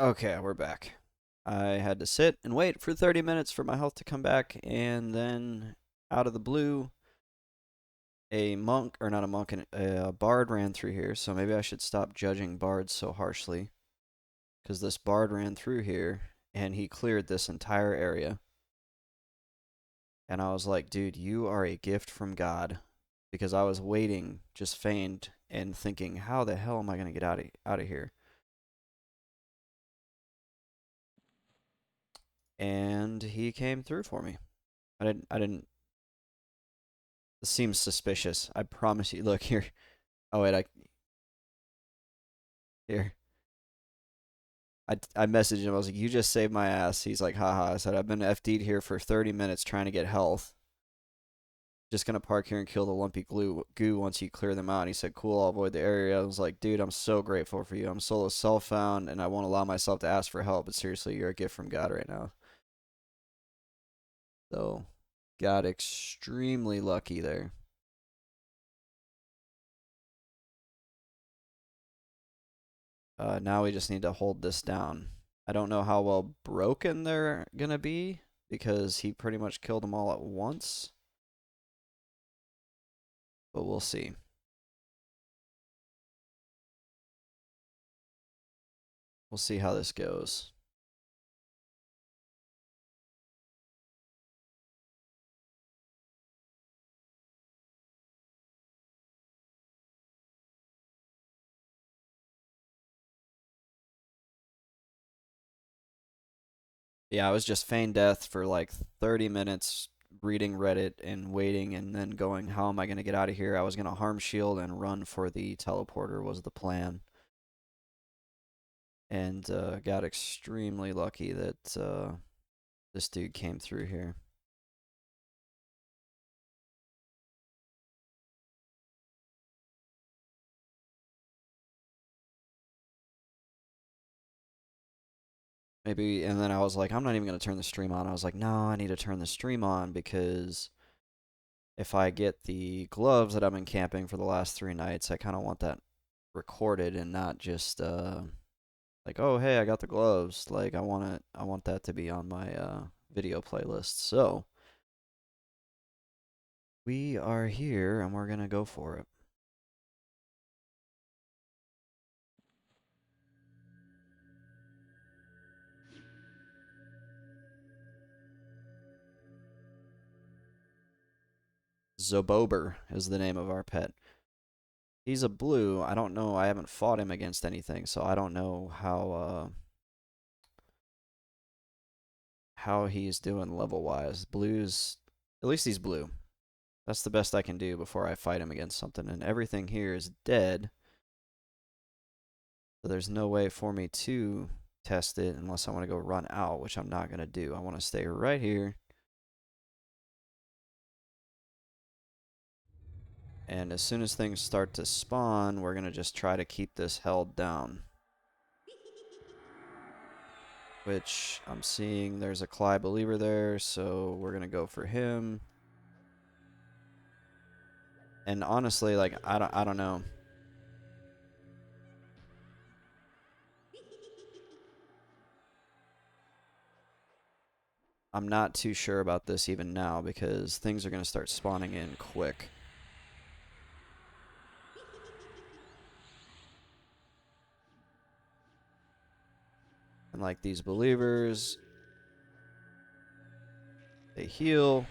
Okay, we're back. I had to sit and wait for 30 minutes for my health to come back, and then out of the blue, a monk, or not a monk, a bard ran through here, so maybe I should stop judging bards so harshly, because this bard ran through here, and he cleared this entire area. And I was like, dude, you are a gift from God, because I was waiting, just feigned, and thinking, how the hell am I going to get out of here? And he came through for me. I didn't This seems suspicious. I promise you. Look here. Oh wait, here. I messaged him. I was like, "You just saved my ass." He's like, "Haha." I said, "I've been FD'd here for 30 minutes trying to get health. Just gonna park here and kill the lumpy goo once you clear them out." And he said, "Cool. I'll avoid the area." I was like, "Dude, I'm so grateful for you. I'm solo self-found, and I won't allow myself to ask for help. But seriously, you're a gift from God right now." So, got extremely lucky there. Now we just need to hold this down. I don't know how well broken they're gonna be because he pretty much killed them all at once, but we'll see. We'll see how this goes. Yeah, I was just feign death for like 30 minutes reading Reddit and waiting and then going, how am I going to get out of here? I was going to harm shield and run for the teleporter was the plan. And got extremely lucky that this dude came through here. Maybe, and then I was like, I'm not even going to turn the stream on. I was like, no, I need to turn the stream on because if I get the gloves that I've been camping for the last 3 nights, I kind of want that recorded and not just like, oh hey, I got the gloves. Like I want that to be on my video playlist. So we are here and we're gonna go for it. Zobober is the name of our pet. He's a blue. I don't know. I haven't fought him against anything, so I don't know how he's doing level wise. Blues, at least he's blue. That's the best I can do before I fight him against something. And everything here is dead. So there's no way for me to test it unless I want to go run out, which I'm not going to do. I want to stay right here. And as soon as things start to spawn, we're going to just try to keep this held down. Which I'm seeing there's a Clyde believer there, so we're going to go for him. And honestly, like, I don't know. I'm not too sure about this even now because things are going to start spawning in quick. And like these believers, they heal.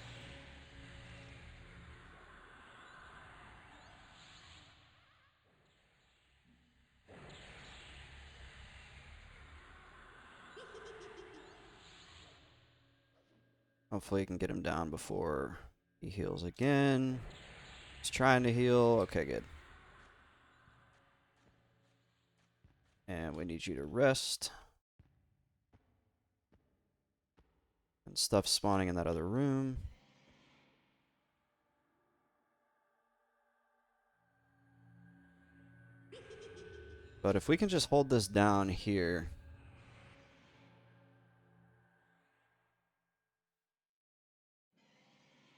Hopefully, you can get him down before he heals again. He's trying to heal. Okay, good. And we need you to rest. And stuff spawning in that other room. But if we can just hold this down here.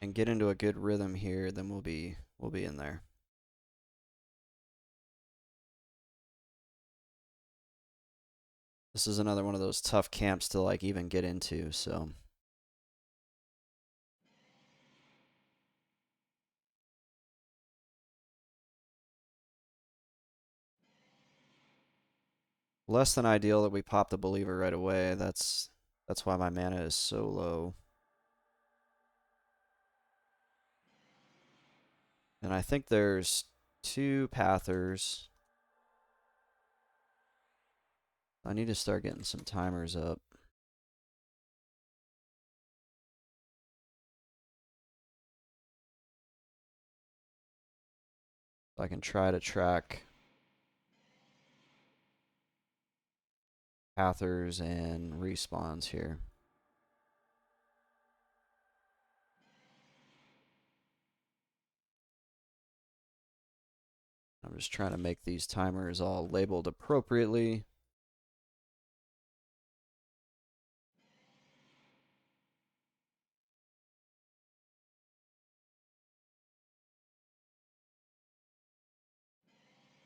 And get into a good rhythm here, then we'll be in there. This is another one of those tough camps to like even get into, so. Less than ideal that we pop the believer right away. That's why my mana is so low. And I think there's 2 Pathers. I need to start getting some timers up. So I can try to track Pathers and respawns here. I'm just trying to make these timers all labeled appropriately.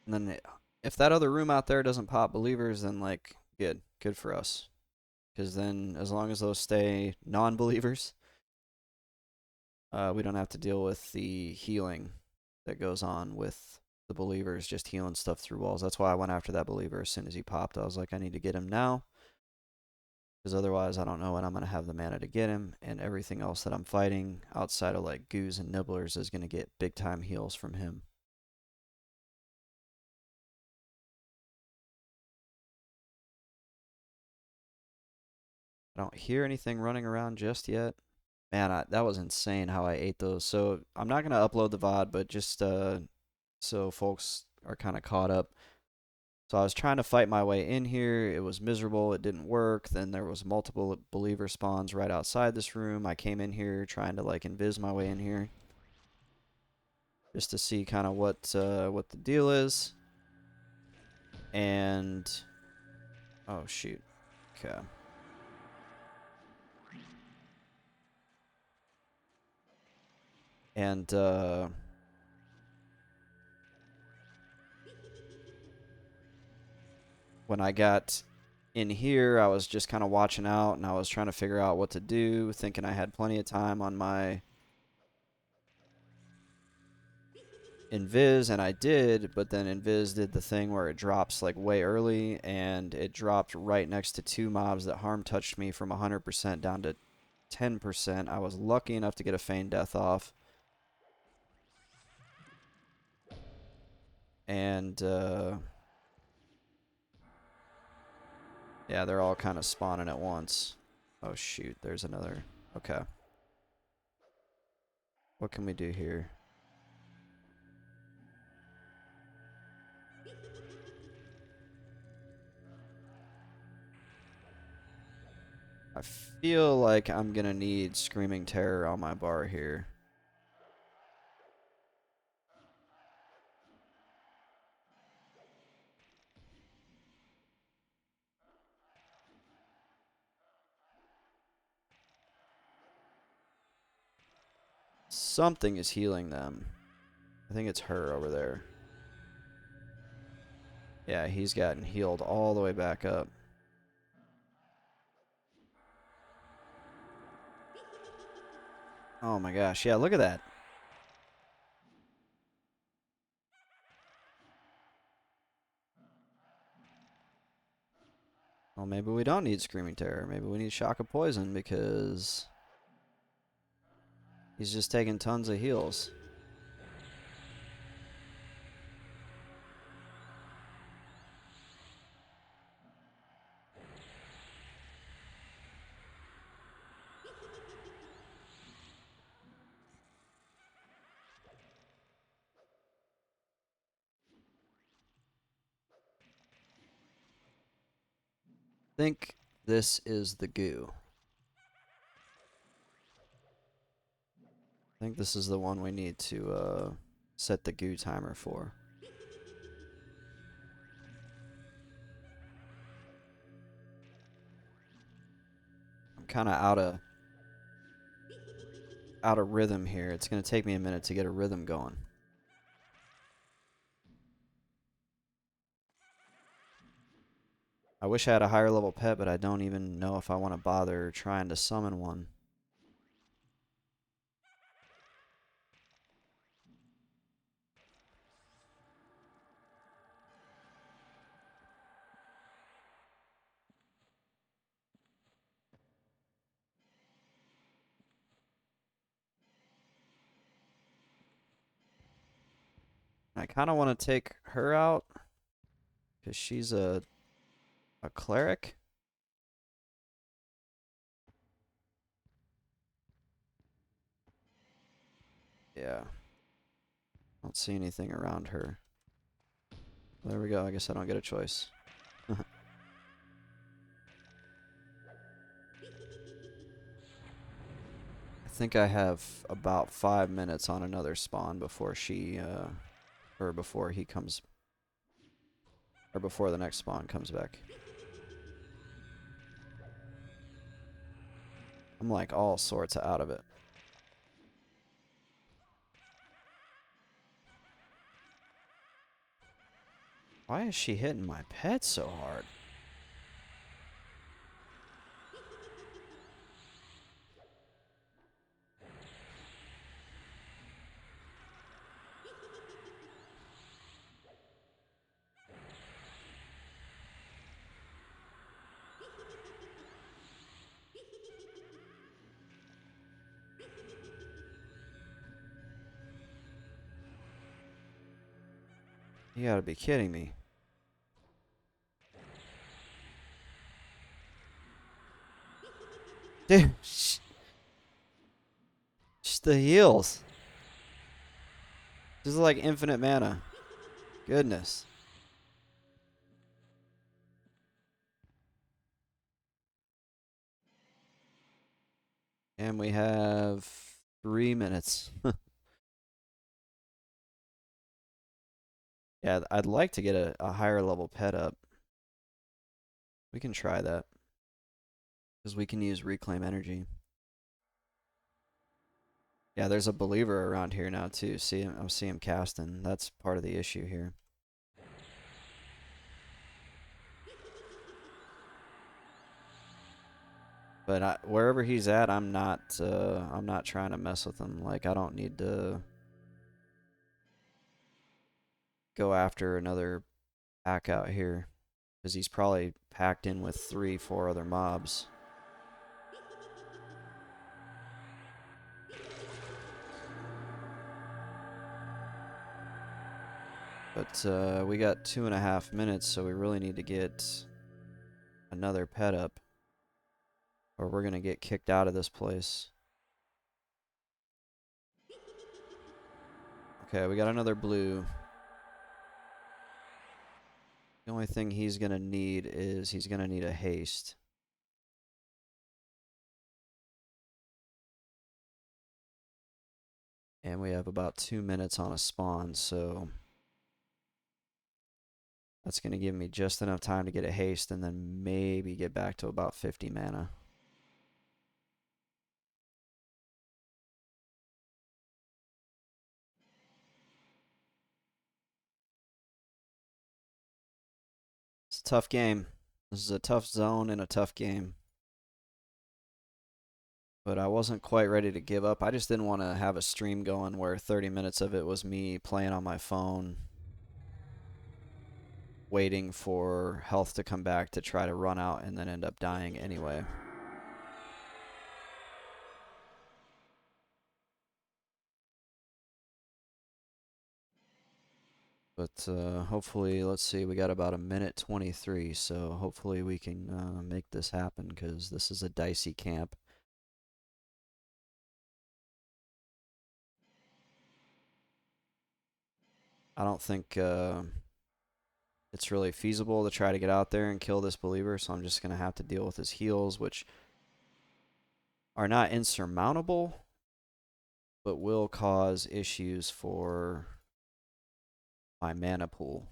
And then if that other room out there doesn't pop believers, then like good for us. Because then as long as those stay non-believers, we don't have to deal with the healing that goes on with the believers just healing stuff through walls. That's why I went after that believer as soon as he popped. I was like, I need to get him now. Because otherwise, I don't know when I'm going to have the mana to get him. And everything else that I'm fighting outside of like goos and nibblers is going to get big time heals from him. I don't hear anything running around just yet. Man, that was insane how I ate those. So I'm not going to upload the VOD, but just so folks are kind of caught up. So I was trying to fight my way in here. It was miserable. It didn't work. Then there was multiple believer spawns right outside this room. I came in here trying to like invis my way in here, just to see kind of what the deal is. And oh shoot, okay. And when I got in here, I was just kind of watching out and I was trying to figure out what to do, thinking I had plenty of time on my Invis, and I did, but then Invis did the thing where it drops like way early, and it dropped right next to 2 mobs that harm touched me from 100% down to 10%. I was lucky enough to get a feigned death off. And yeah, they're all kind of spawning at once. Oh shoot, there's another. Okay. What can we do here? I feel like I'm gonna need Screaming Terror on my bar here. Something is healing them. I think it's her over there. Yeah, he's gotten healed all the way back up. Oh my gosh, yeah, look at that. Well, maybe we don't need Screaming Terror. Maybe we need Shock of Poison because he's just taking tons of heals. I think this is the goo. I think this is the one we need to set the goo timer for. I'm kind of out of rhythm here. It's going to take me a minute to get a rhythm going. I wish I had a higher level pet, but I don't even know if I want to bother trying to summon one. I kind of want to take her out because she's a cleric. Yeah. Don't see anything around her. There we go. I guess I don't get a choice. I think I have about 5 minutes on another spawn before she, or before he comes, or before the next spawn comes back. I'm like all sorts of out of it. Why is she hitting my pet so hard? You gotta be kidding me. Dude, just the heals. This is like infinite mana. Goodness. And we have 3 minutes. Yeah, I'd like to get a higher level pet up. We can try that. Because we can use reclaim energy. Yeah, there's a believer around here now too. See him, I see him casting. That's part of the issue here. But wherever he's at, I'm not trying to mess with him. Like I don't need to go after another pack out here because he's probably packed in with 3, 4 other mobs. But we got 2.5 minutes, so we really need to get another pet up, or we're gonna get kicked out of this place. Okay, we got another blue. The only thing he's gonna need is he's gonna need a haste. And we have about 2 minutes on a spawn, so that's going to give me just enough time to get a haste and then maybe get back to about 50 mana. It's a tough game. This is a tough zone and a tough game. But I wasn't quite ready to give up. I just didn't want to have a stream going where 30 minutes of it was me playing on my phone, waiting for health to come back to try to run out and then end up dying anyway. But hopefully, let's see, we got about 1:23, so hopefully we can make this happen because this is a dicey camp. I don't think it's really feasible to try to get out there and kill this believer, so I'm just going to have to deal with his heals, which are not insurmountable, but will cause issues for my mana pool.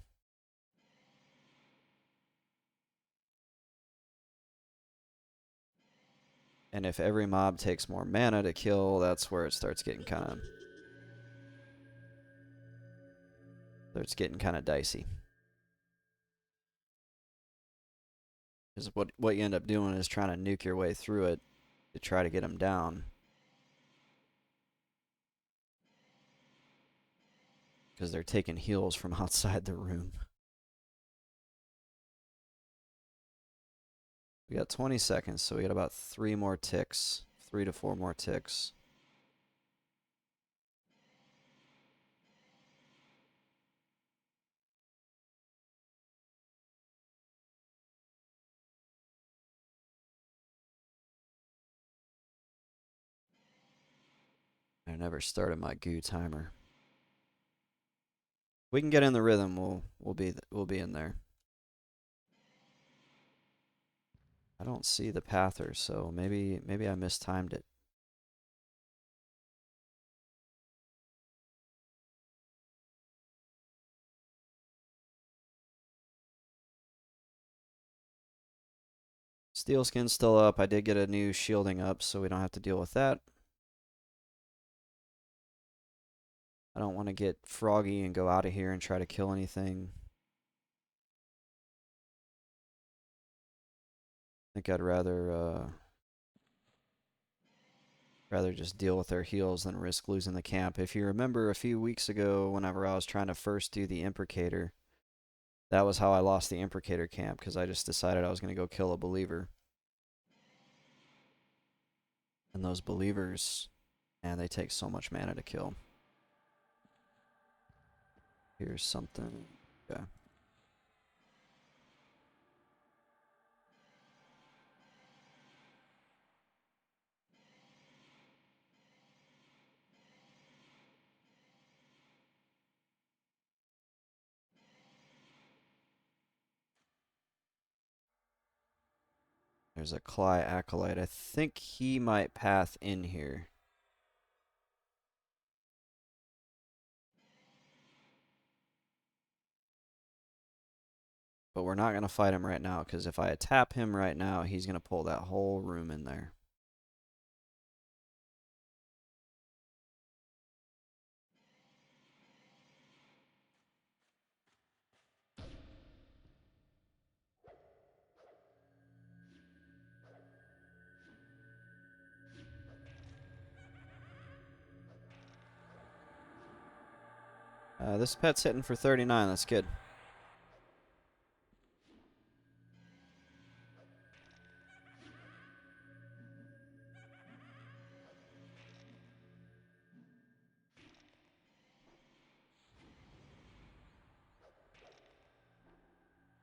And if every mob takes more mana to kill, that's where it starts getting kind of dicey. Because what you end up doing is trying to nuke your way through it to try to get them down. Because they're taking heals from outside the room. We got 20 seconds, so we got about 3 more ticks. 3 to 4 more ticks. I never started my goo timer. We can get in the rhythm. We'll be in there. I don't see the pather, so maybe I mistimed it. Steel skin's still up. I did get a new shielding up, so we don't have to deal with that. I don't want to get froggy and go out of here and try to kill anything. I think I'd rather just deal with their heals than risk losing the camp. If you remember a few weeks ago, whenever I was trying to first do the imprecator, that was how I lost the imprecator camp, because I just decided I was going to go kill a believer. And those believers, man, they take so much mana to kill. Here's something. Okay. There's a Cly Acolyte. I think he might path in here. But we're not going to fight him right now, because if I tap him right now, he's going to pull that whole room in there. This pet's hitting for 39. That's good.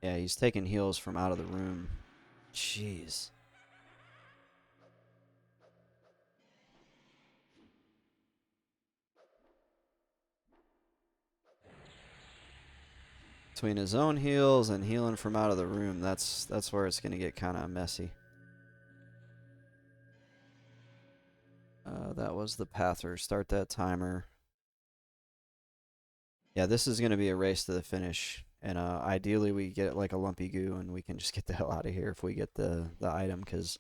Yeah, he's taking heals from out of the room. Jeez. Between his own heals and healing from out of the room, that's where it's going to get kind of messy. That was the pather. Start that timer. Yeah, this is going to be a race to the finish. And ideally we get like a lumpy goo and we can just get the hell out of here if we get the item, because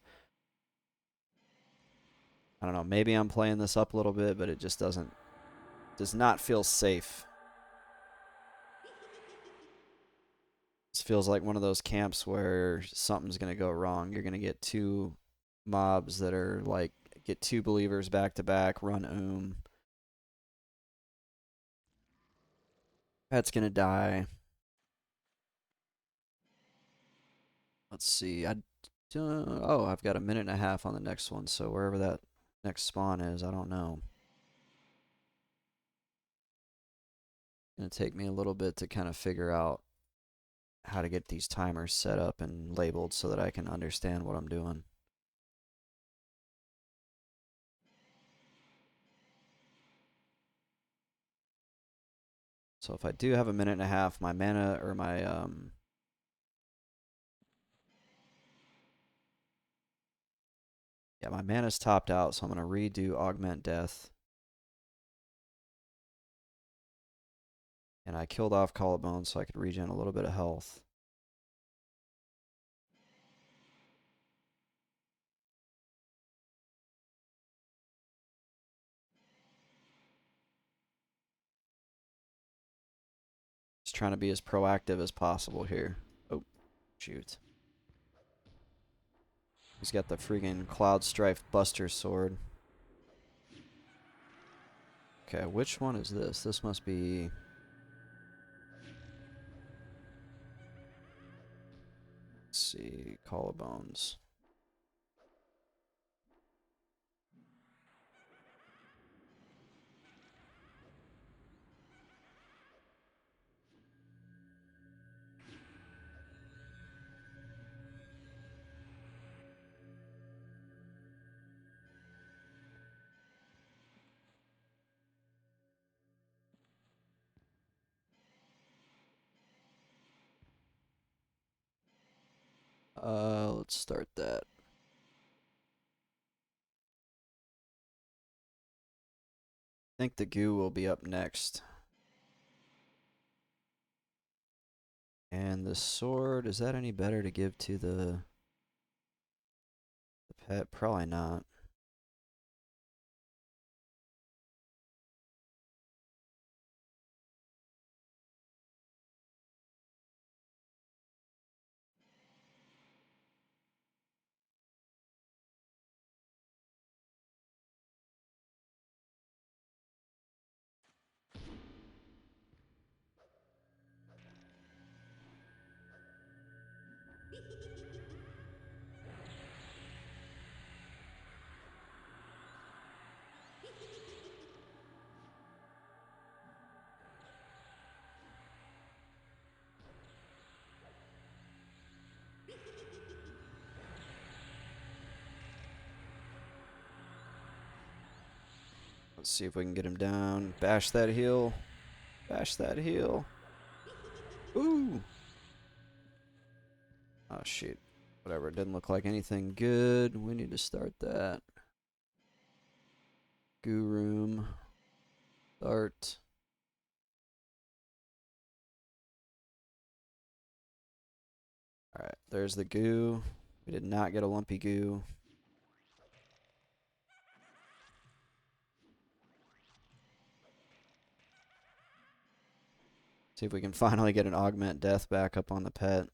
I don't know, maybe I'm playing this up a little bit, but it just does not feel safe. This feels like one of those camps where something's going to go wrong. You're going to get 2 mobs that are like, get 2 believers back to back, run Pet's going to die. Let's see. Oh, I've got a minute and a half on the next one, so wherever that next spawn is, I don't know. It's going to take me a little bit to kind of figure out how to get these timers set up and labeled so that I can understand what I'm doing. So if I do have a minute and a half, my mana or my yeah, my mana's topped out, so I'm gonna redo Augment Death. And I killed off Collarbone so I could regen a little bit of health. Just trying to be as proactive as possible here. Oh, shoot. He's got the freaking Cloud Strife Buster Sword. Okay, which one is this? This must be... Let's see, Collarbones. Let's start that. I think the goo will be up next. And the sword, is that any better to give to the pet? Probably not. Let's see if we can get him down. Bash that heal. Bash that heal. Ooh. Oh, shoot. Whatever. It didn't look like anything good. We need to start that. Goo room. Start. Alright, there's the goo. We did not get a lumpy goo. See if we can finally get an augment death back up on the pet.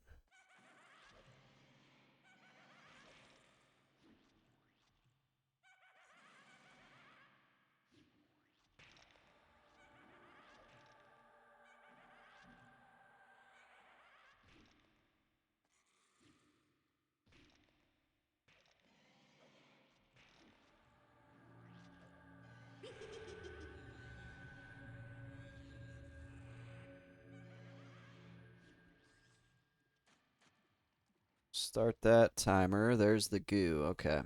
Start that timer. There's the goo. Okay.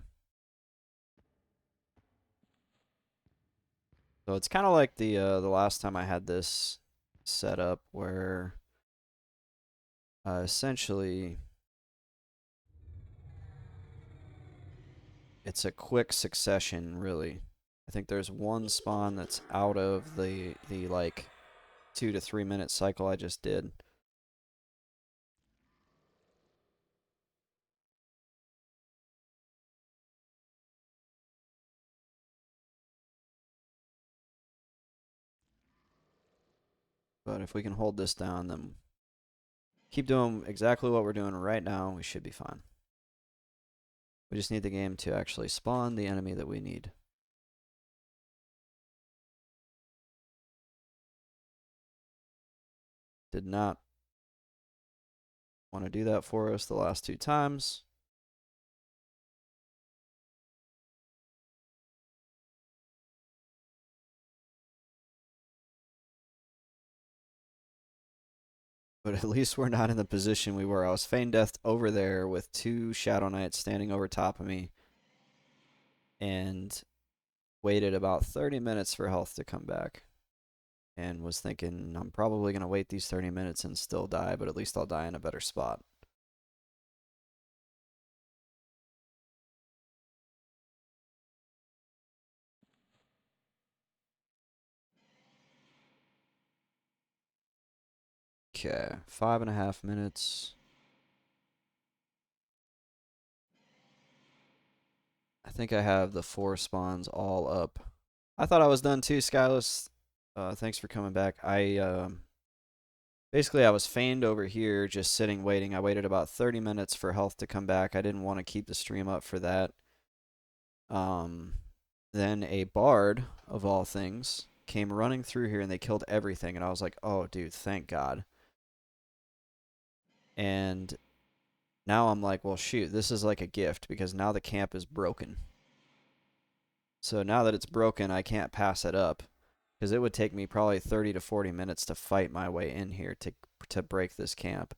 So it's kind of like the last time I had this set up where essentially it's a quick succession, really. I think there's one spawn that's out of the like 2 to 3 minute cycle I just did. But if we can hold this down, then keep doing exactly what we're doing right now, we should be fine. We just need the game to actually spawn the enemy that we need. Did not want to do that for us the last 2 times. But at least we're not in the position we were. I was Feign Death over there with 2 Shadow Knights standing over top of me. And waited about 30 minutes for health to come back. And was thinking, I'm probably going to wait these 30 minutes and still die, but at least I'll die in a better spot. Okay, 5.5 minutes. I think I have the 4 spawns all up. I thought I was done too, Skyless. Thanks for coming back. Basically, I was feigned over here, just sitting waiting. I waited about 30 minutes for health to come back. I didn't want to keep the stream up for that. Um, then a bard, of all things, came running through here and they killed everything. And I was like, oh, dude, thank God. And now I'm like, well, shoot, this is like a gift because now the camp is broken. So now that it's broken, I can't pass it up because it would take me probably 30 to 40 minutes to fight my way in here to break this camp.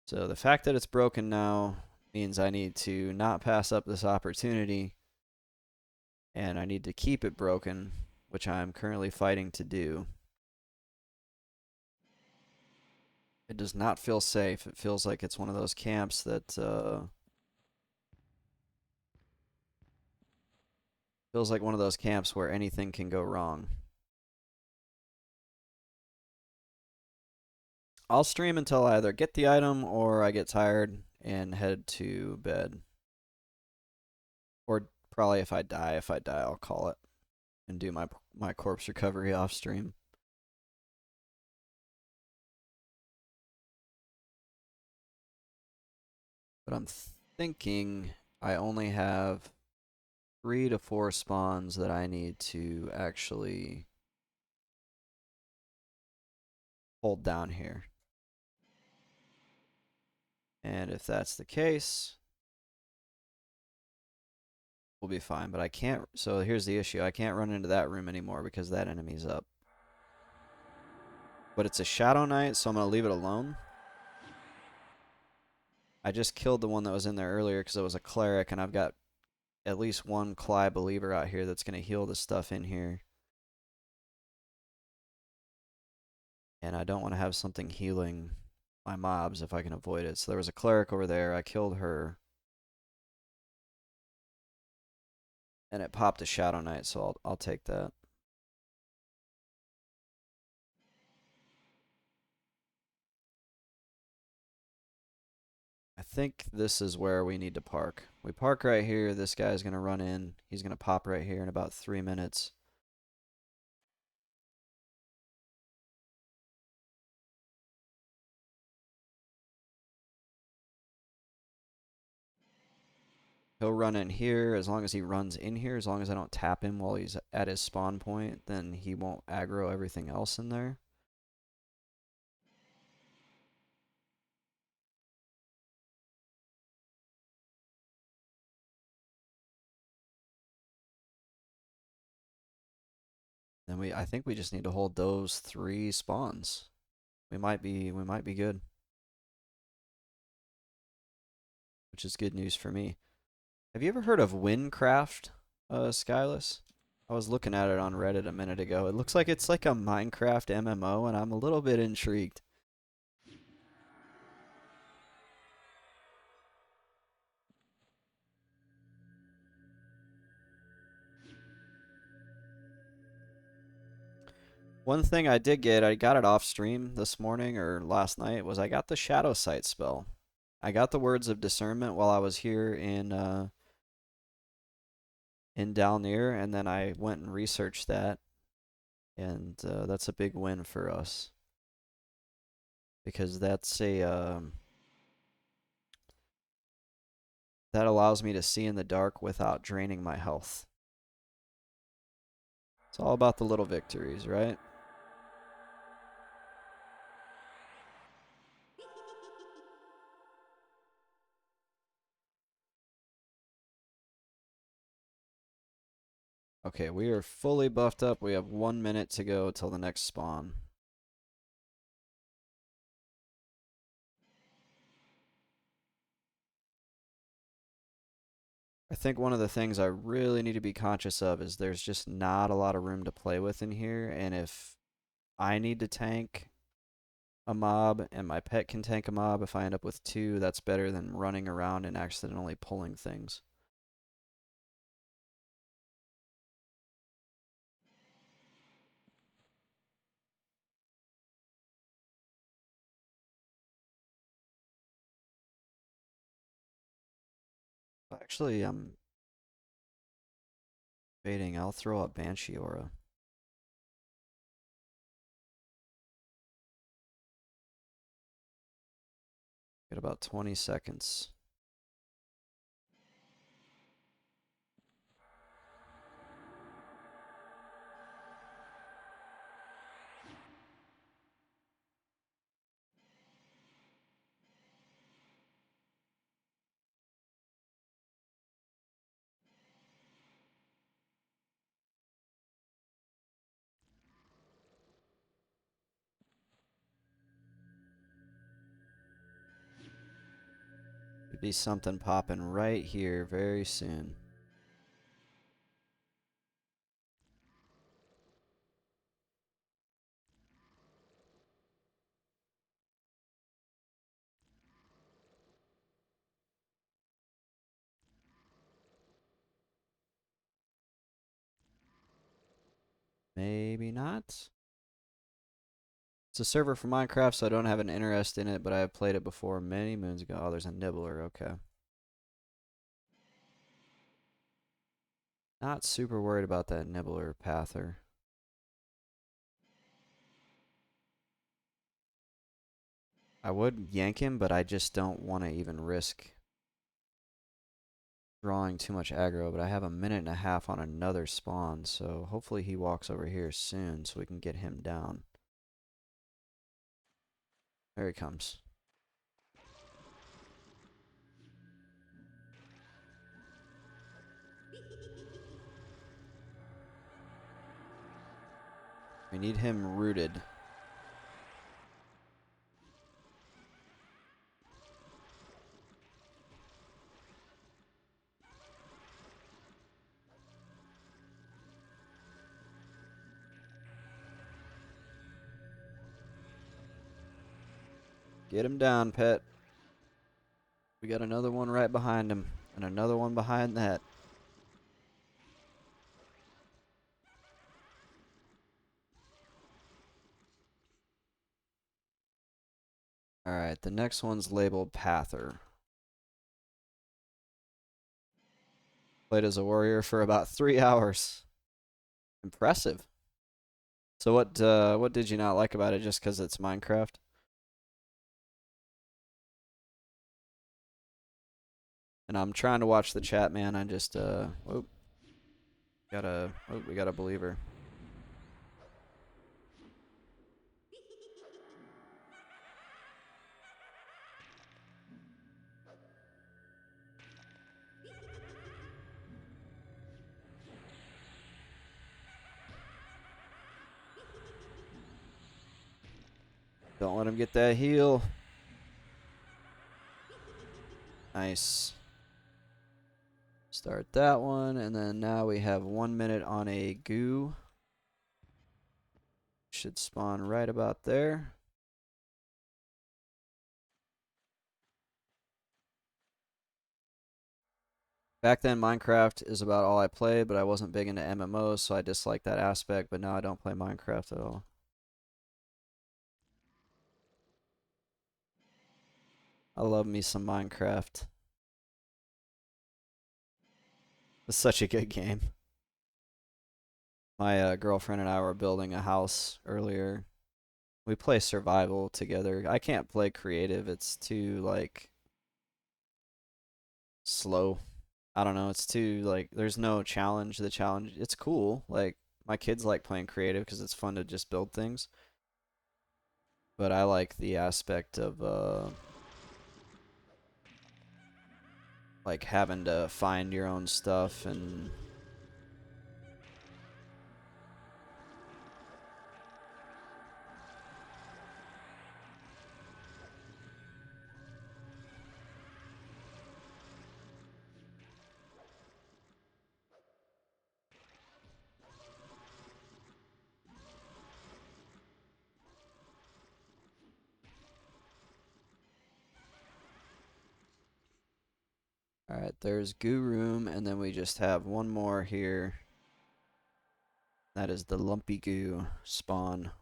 So the fact that it's broken now means I need to not pass up this opportunity and I need to keep it broken, which I'm currently fighting to do. It does not feel safe. It feels like it's one of those camps that feels like one of those camps where anything can go wrong. I'll stream until I either get the item or I get tired and head to bed. Or probably if I die, I'll call it and do my corpse recovery off stream. But I'm thinking I only have 3 to 4 spawns that I need to actually hold down here. And if that's the case, we'll be fine. But I can't, so here's the issue. I can't run into that room anymore because that enemy's up. But it's a Shadow Knight, so I'm going to leave it alone. I just killed the one that was in there earlier because it was a cleric, and I've got at least one Cly believer out here that's going to heal the stuff in here. And I don't want to have something healing my mobs if I can avoid it. So there was a cleric over there. I killed her. And it popped a Shadow Knight, so I'll take that. I think this is where we need to park. We park right here. This guy's going to run in. He's going to pop right here in about 3 minutes. He'll run in here. As long as he runs in here, as long as I don't tap him while he's at his spawn point, then he won't aggro everything else in there. Then I think we just need to hold those 3 spawns. We might be good. Which is good news for me. Have you ever heard of Windcraft, Skyless? I was looking at it on Reddit a minute ago. It looks like it's like a Minecraft MMO, and I'm a little bit intrigued. One thing I did get, I got it off stream this morning or last night, was I got the Shadow Sight spell. I got the Words of Discernment while I was here in Dalnir, and then I went and researched that, and that's a big win for us because that's that allows me to see in the dark without draining my health. It's all about the little victories, right? Okay, we are fully buffed up. We have 1 minute to go till the next spawn. I think one of the things I really need to be conscious of is there's just not a lot of room to play with in here, and if I need to tank a mob and my pet can tank a mob, if I end up with 2, that's better than running around and accidentally pulling things. Actually, I'm baiting. I'll throw up Banshee Aura. Got about 20 seconds. Could be something popping right here very soon. Maybe not. It's a server for Minecraft, so I don't have an interest in it, but I have played it before many moons ago. Oh, there's a nibbler. Okay. Not super worried about that nibbler pather. I would yank him, but I just don't want to even risk drawing too much aggro. But I have a minute and a half on another spawn, so hopefully he walks over here soon so we can get him down. There he comes. We need him rooted. Get him down, pet. We got another one right behind him, and another one behind that. Alright, the next one's labeled Pather. Played as a warrior for about 3 hours. Impressive. So what did you not like about it just because it's Minecraft? And I'm trying to watch the chat, man. I just we got a believer. Don't let him get that heal. Nice. Start that one, and then now we have 1 minute on a goo. Should spawn right about there. Back then, Minecraft is about all I played, but I wasn't big into MMOs, so I disliked that aspect, but now I don't play Minecraft at all. I love me some Minecraft. It's such a good game. My girlfriend and I were building a house earlier. We play survival together. I can't play creative. It's too, like, slow. I don't know. It's too, like, there's no challenge. The challenge, it's cool. Like, my kids like playing creative because it's fun to just build things. But I like the aspect of, like, having to find your own stuff and Alright, there's Goo Room, and then we just have one more here. That is the Lumpy Goo spawn.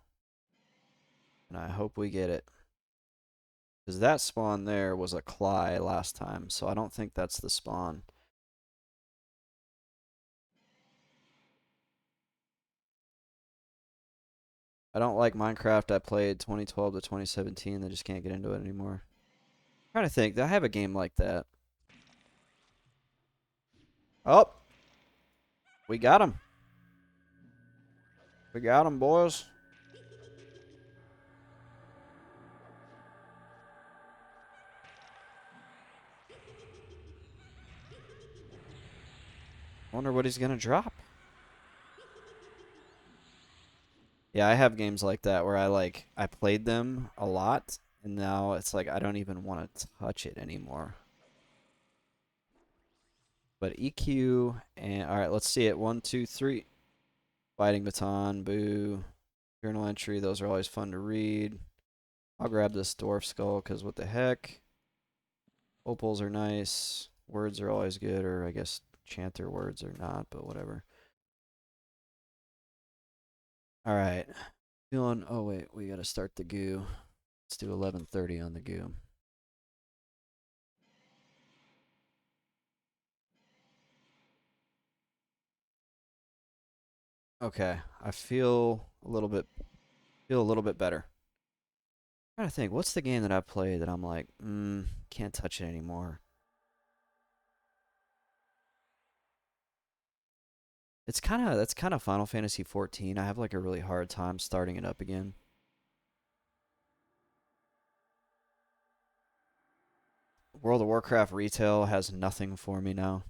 And I hope we get it. Because that spawn there was a Cly last time, so I don't think that's the spawn. I don't like Minecraft. I played 2012 to 2017. I just can't get into it anymore. Trying to think. I have a game like that. Oh, we got him. We got him, boys. Wonder what he's gonna drop. Yeah, I have games like that where I played them a lot, and now it's like I don't even want to touch it anymore. But EQ and all right, let's see it. 1, 2, 3. Fighting baton, boo. Journal entry. Those are always fun to read. I'll grab this dwarf skull because what the heck. Opals are nice. Words are always good, or I guess chanter words are not, but whatever. All right. Feeling. Oh wait, we gotta start the goo. Let's do 11:30 on the goo. Okay, I feel a little bit better. I'm trying to think, what's the game that I played that I'm like, can't touch it anymore. That's kind of Final Fantasy 14. I have like a really hard time starting it up again. World of Warcraft retail has nothing for me now.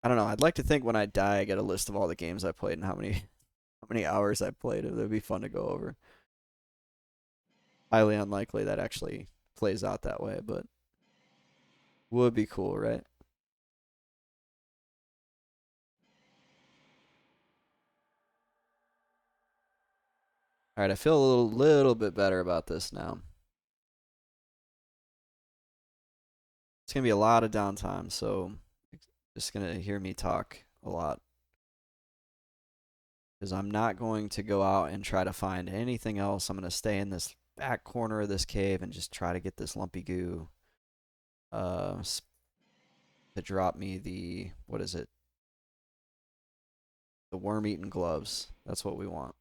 I don't know. I'd like to think when I die, I get a list of all the games I played and how many hours I played. It would be fun to go over. Highly unlikely that actually plays out that way, but would be cool, right? All right, I feel a little bit better about this now. It's gonna be a lot of downtime, so just gonna hear me talk a lot because I'm not going to go out and try to find anything else. I'm gonna stay in this back corner of this cave and just try to get this lumpy goo to drop me the what is it? The worm-eaten gloves. That's what we want.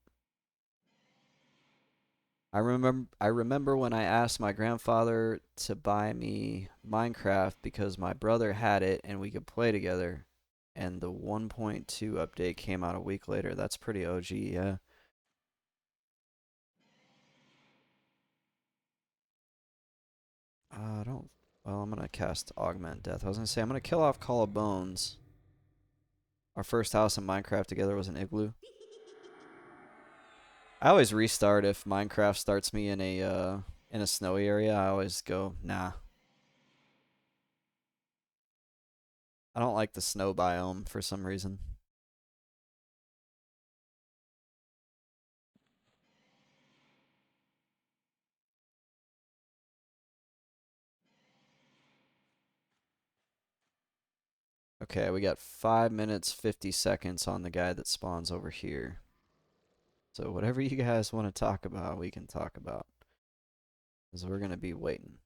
I remember when I asked my grandfather to buy me Minecraft because my brother had it and we could play together. And the 1.2 update came out a week later. That's pretty OG, yeah. I don't. Well, I'm gonna cast Augment Death. I was gonna say I'm gonna kill off Call of Bones. Our first house in Minecraft together was an igloo. I always restart if Minecraft starts me in a snowy area. I always go, nah. I don't like the snow biome for some reason. Okay, we got 5 minutes 50 seconds on the guy that spawns over here. So whatever you guys want to talk about, we can talk about. Because we're gonna be waiting.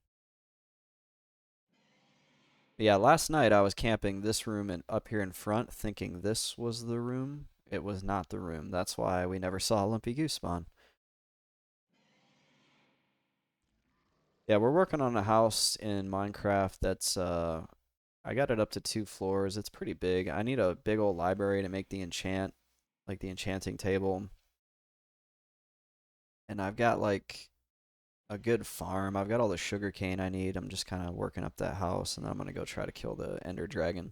Yeah, last night I was camping this room and up here in front, thinking this was the room. It was not the room. That's why we never saw Lumpy Goose spawn. Yeah, we're working on a house in Minecraft that's I got it up to 2 floors. It's pretty big. I need a big old library to make the like the enchanting table. And I've got like a good farm. I've got all the sugar cane I need. I'm just kind of working up that house, and then I'm gonna go try to kill the Ender Dragon.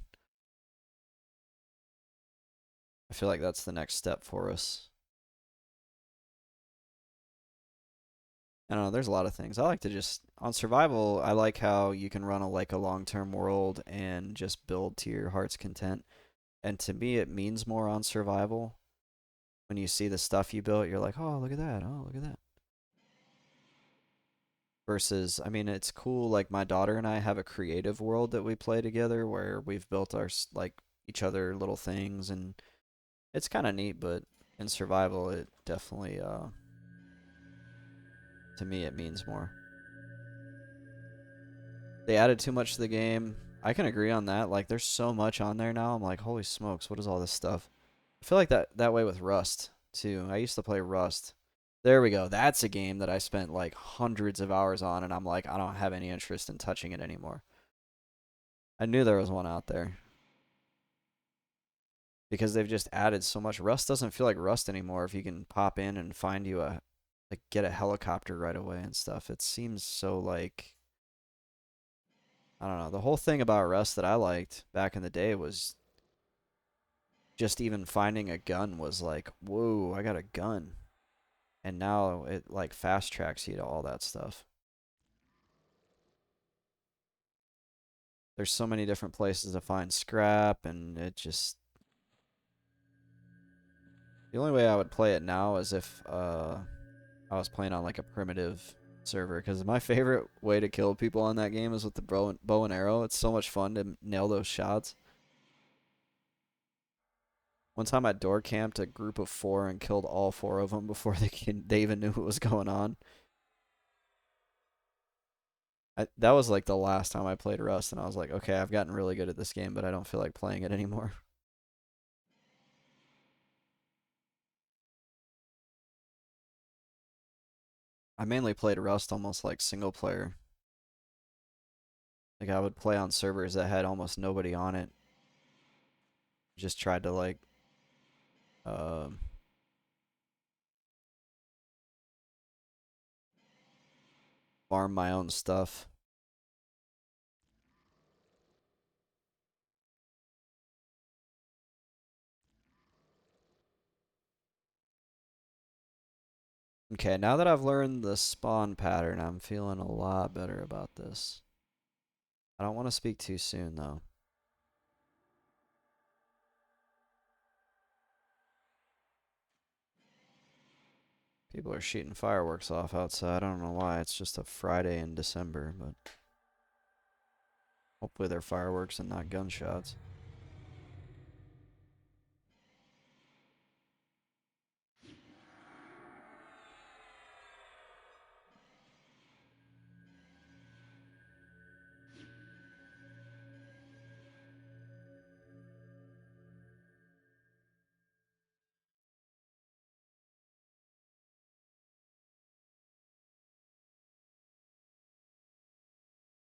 I feel like that's the next step for us. I don't know. There's a lot of things I like to just on survival. I like how you can run a long-term world and just build to your heart's content. And to me, it means more on survival. When you see the stuff you built, you're like, oh, look at that. Oh, look at that. Versus, I mean, it's cool. Like my daughter and I have a creative world that we play together where we've built our like each other little things, and it's kind of neat. But in survival, it definitely, to me, it means more. They added too much to the game. I can agree on that. Like, there's so much on there now. I'm like, holy smokes, what is all this stuff? I feel like that way with Rust too. I used to play Rust, There we go. That's a game that I spent like hundreds of hours on, and I'm like, I don't have any interest in touching it anymore. I knew there was one out there because they've just added so much. Rust doesn't feel like Rust anymore if you can pop in and find you a, like, get a helicopter right away and stuff. It seems so like, I don't know. The whole thing about Rust that I liked back in the day was just even finding a gun was like, whoa, I got a gun. And now it like fast tracks you to all that stuff. There's so many different places to find scrap, and it just, the only way I would play it now is if I was playing on like a primitive server, because my favorite way to kill people on that game is with the bow and arrow. It's so much fun to nail those shots. One time I door camped a group of 4 and killed all 4 of them before they even knew what was going on. That was like the last time I played Rust, and I was like, okay, I've gotten really good at this game, but I don't feel like playing it anymore. I mainly played Rust almost like single player. Like I would play on servers that had almost nobody on it. Just tried to like um farm my own stuff. Okay, now that I've learned the spawn pattern, I'm feeling a lot better about this. I don't want to speak too soon though. People are shooting fireworks off outside. I don't know why. It's just a Friday in December, but hopefully they're fireworks and not gunshots.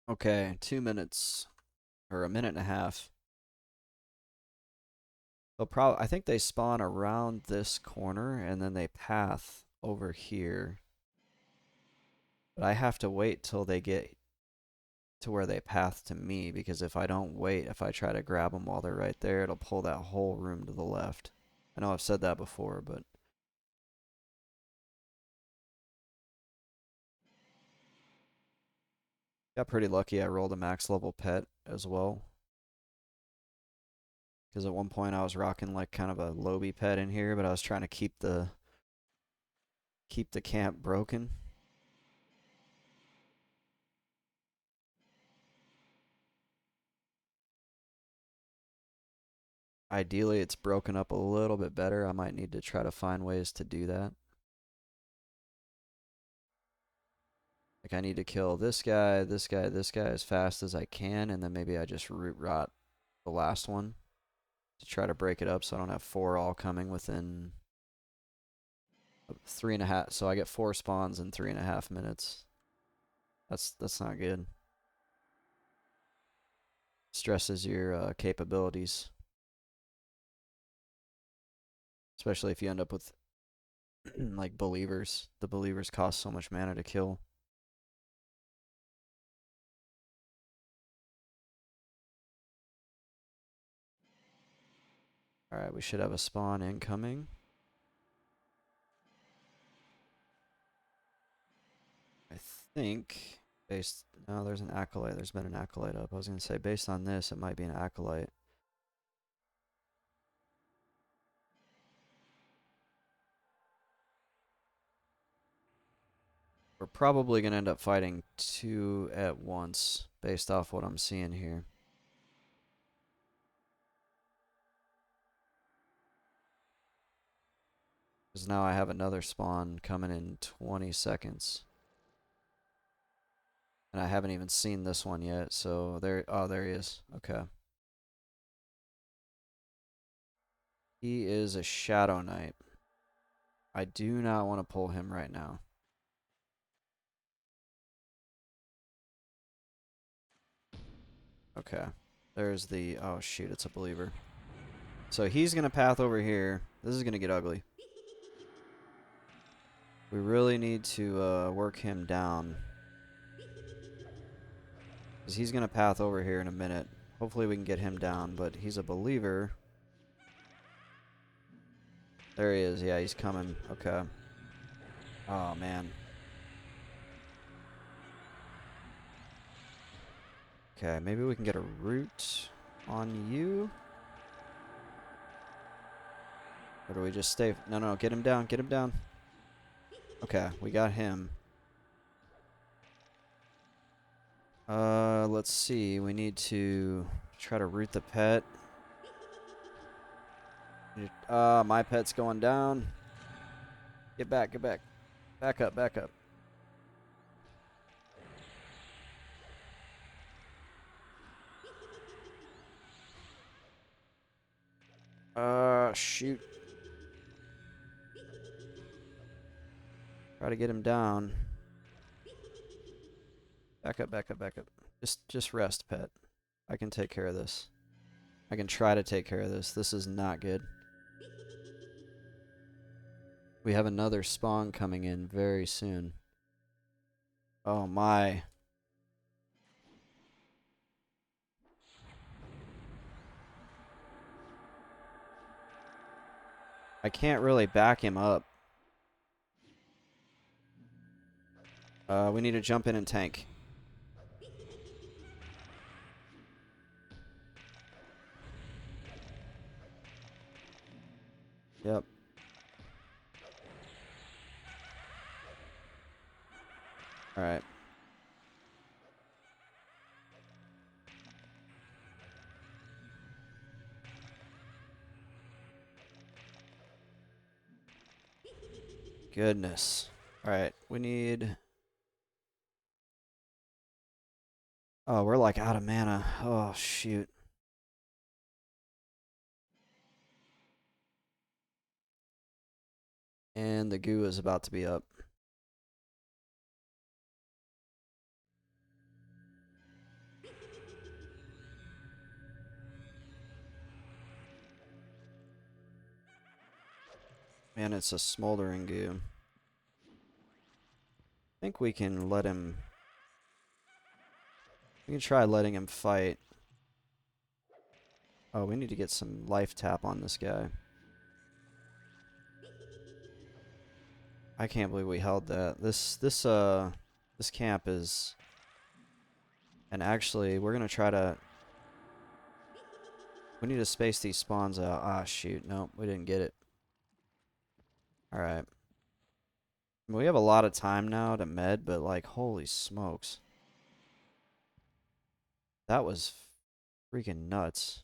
Okay, 2 minutes or a minute and a half. They'll probably, I think they spawn around this corner and then they path over here. But I have to wait till they get to where they path to me, because if I don't wait, if I try to grab them while they're right there, it'll pull that whole room to the left. I know I've said that before, but got pretty lucky. I rolled a max level pet as well, because at one point I was rocking like kind of a Lobby pet in here, but I was trying to keep the camp broken. Ideally, it's broken up a little bit better. I might need to try to find ways to do that. Like I need to kill this guy, this guy, this guy as fast as I can, and then maybe I just root rot the last one to try to break it up so I don't have 4 all coming within 3.5. So I get 4 spawns in 3.5 minutes. That's not good. Stresses your capabilities, especially if you end up with like believers. The believers cost so much mana to kill. All right, we should have a spawn incoming. I think based, no, there's an acolyte. There's been an acolyte up. I was gonna say based on this, it might be an acolyte. We're probably gonna end up fighting 2 at once based off what I'm seeing here. Because now I have another spawn coming in 20 seconds. And I haven't even seen this one yet, so there, oh, there he is. Okay. He is a Shadow Knight. I do not want to pull him right now. Okay. There's the... Oh, shoot. It's a believer. So he's going to path over here. This is going to get ugly. We really need to work him down. Because he's going to path over here in a minute. Hopefully we can get him down, but he's a believer. There he is. Yeah, he's coming. Okay. Oh, man. Okay, maybe we can get a root on you. Or do we just stay? No, no, get him down. Get him down. Okay, we got him. Let's see. We need to try to root the pet. My pet's going down. Get back, get back. Back up, back up. Shoot. Try to get him down. Back up, back up, back up. Just rest, pet. I can take care of this. I can try to take care of this. This is not good. We have another spawn coming in very soon. Oh my. I can't really back him up. We need to jump in and tank. Yep. Alright. Goodness. Alright, we need... Oh, we're like out of mana. Oh, shoot. And the goo is about to be up. Man, it's a smoldering goo. I think we can let him... We can try letting him fight. Oh, we need to get some life tap on this guy. I can't believe we held that. This camp is... And actually, we're gonna try to... We need to space these spawns out. Ah, shoot. Nope, we didn't get it. Alright. We have a lot of time now to med, but like, holy smokes. That was freaking nuts.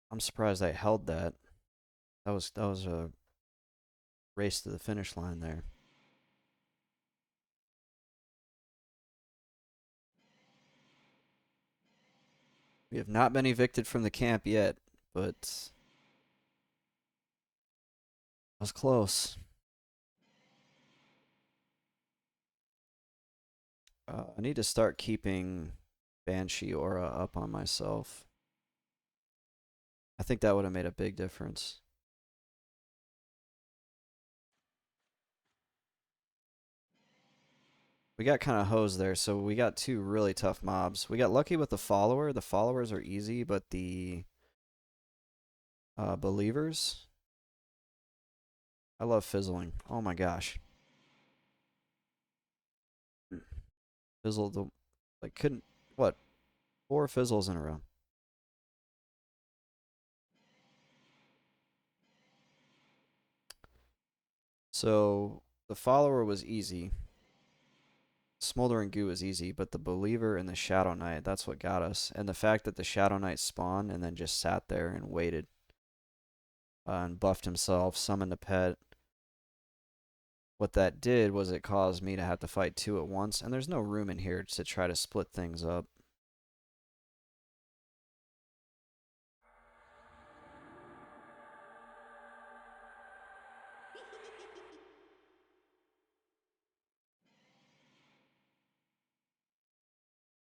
I'm surprised I held that. That was a race to the finish line there. We have not been evicted from the camp yet, but I was close. I need to start keeping Banshee Aura up on myself. I think that would have made a big difference. We got kind of hosed there, so we got two really tough mobs. We got lucky with the follower. The followers are easy, but the believers... I love fizzling. Oh my gosh. Fizzled the... Like, couldn't... What? 4 fizzles in a row. So, the follower was easy. Smoldering Goo is easy, but the Believer and the Shadow Knight, that's what got us. And the fact that the Shadow Knight spawned and then just sat there and waited. And buffed himself, summoned a pet. What that did was it caused me to have to fight 2 at once, and there's no room in here to try to split things up.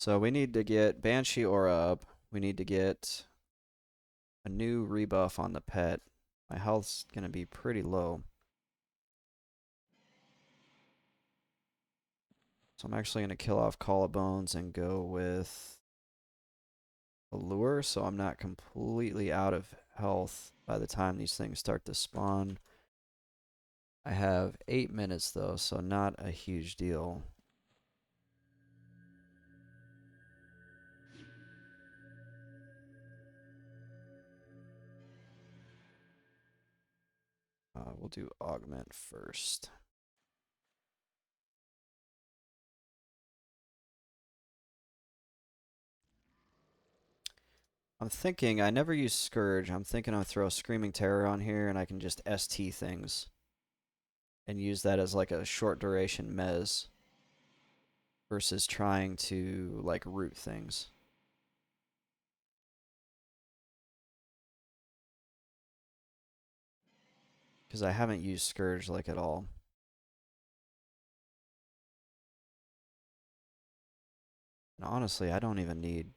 So we need to get Banshee Aura up. We need to get a new rebuff on the pet. My health's going to be pretty low. So I'm actually going to kill off Collarbones and go with Allure, so I'm not completely out of health by the time these things start to spawn. I have 8 minutes though, so not a huge deal. We'll do Augment first. I'm thinking, I never use Scourge. I'm thinking I'll throw Screaming Terror on here and I can just ST things and use that as like a short duration mez versus trying to like root things. Because I haven't used Scourge like at all. And honestly, I don't even need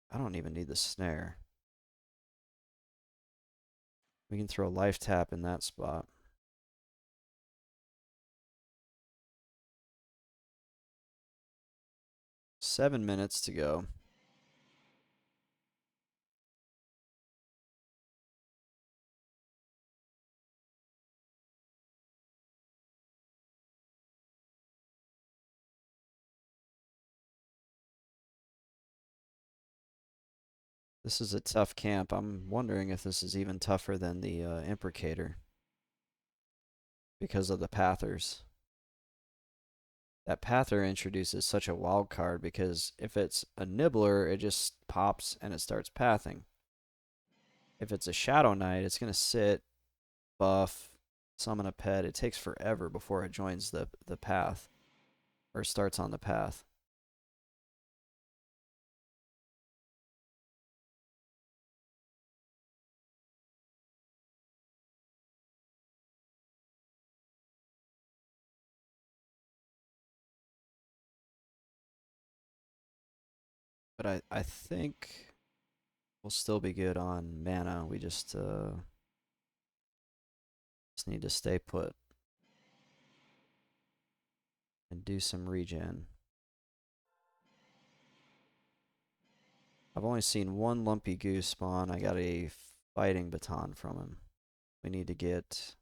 the snare. We can throw Life Tap in that spot. Seven minutes to go. This is a tough camp. I'm wondering if this is even tougher than the Imprecator because of the Pathers. That Pather introduces such a wild card because if it's a Nibbler, it just pops and it starts pathing. If it's a Shadow Knight, it's going to sit, buff, summon a pet. It takes forever before it joins the path or starts on the path. But I think we'll still be good on mana. We just need to stay put and do some regen. I've only seen one Lumpy Goose spawn. I got a fighting baton from him. We need to get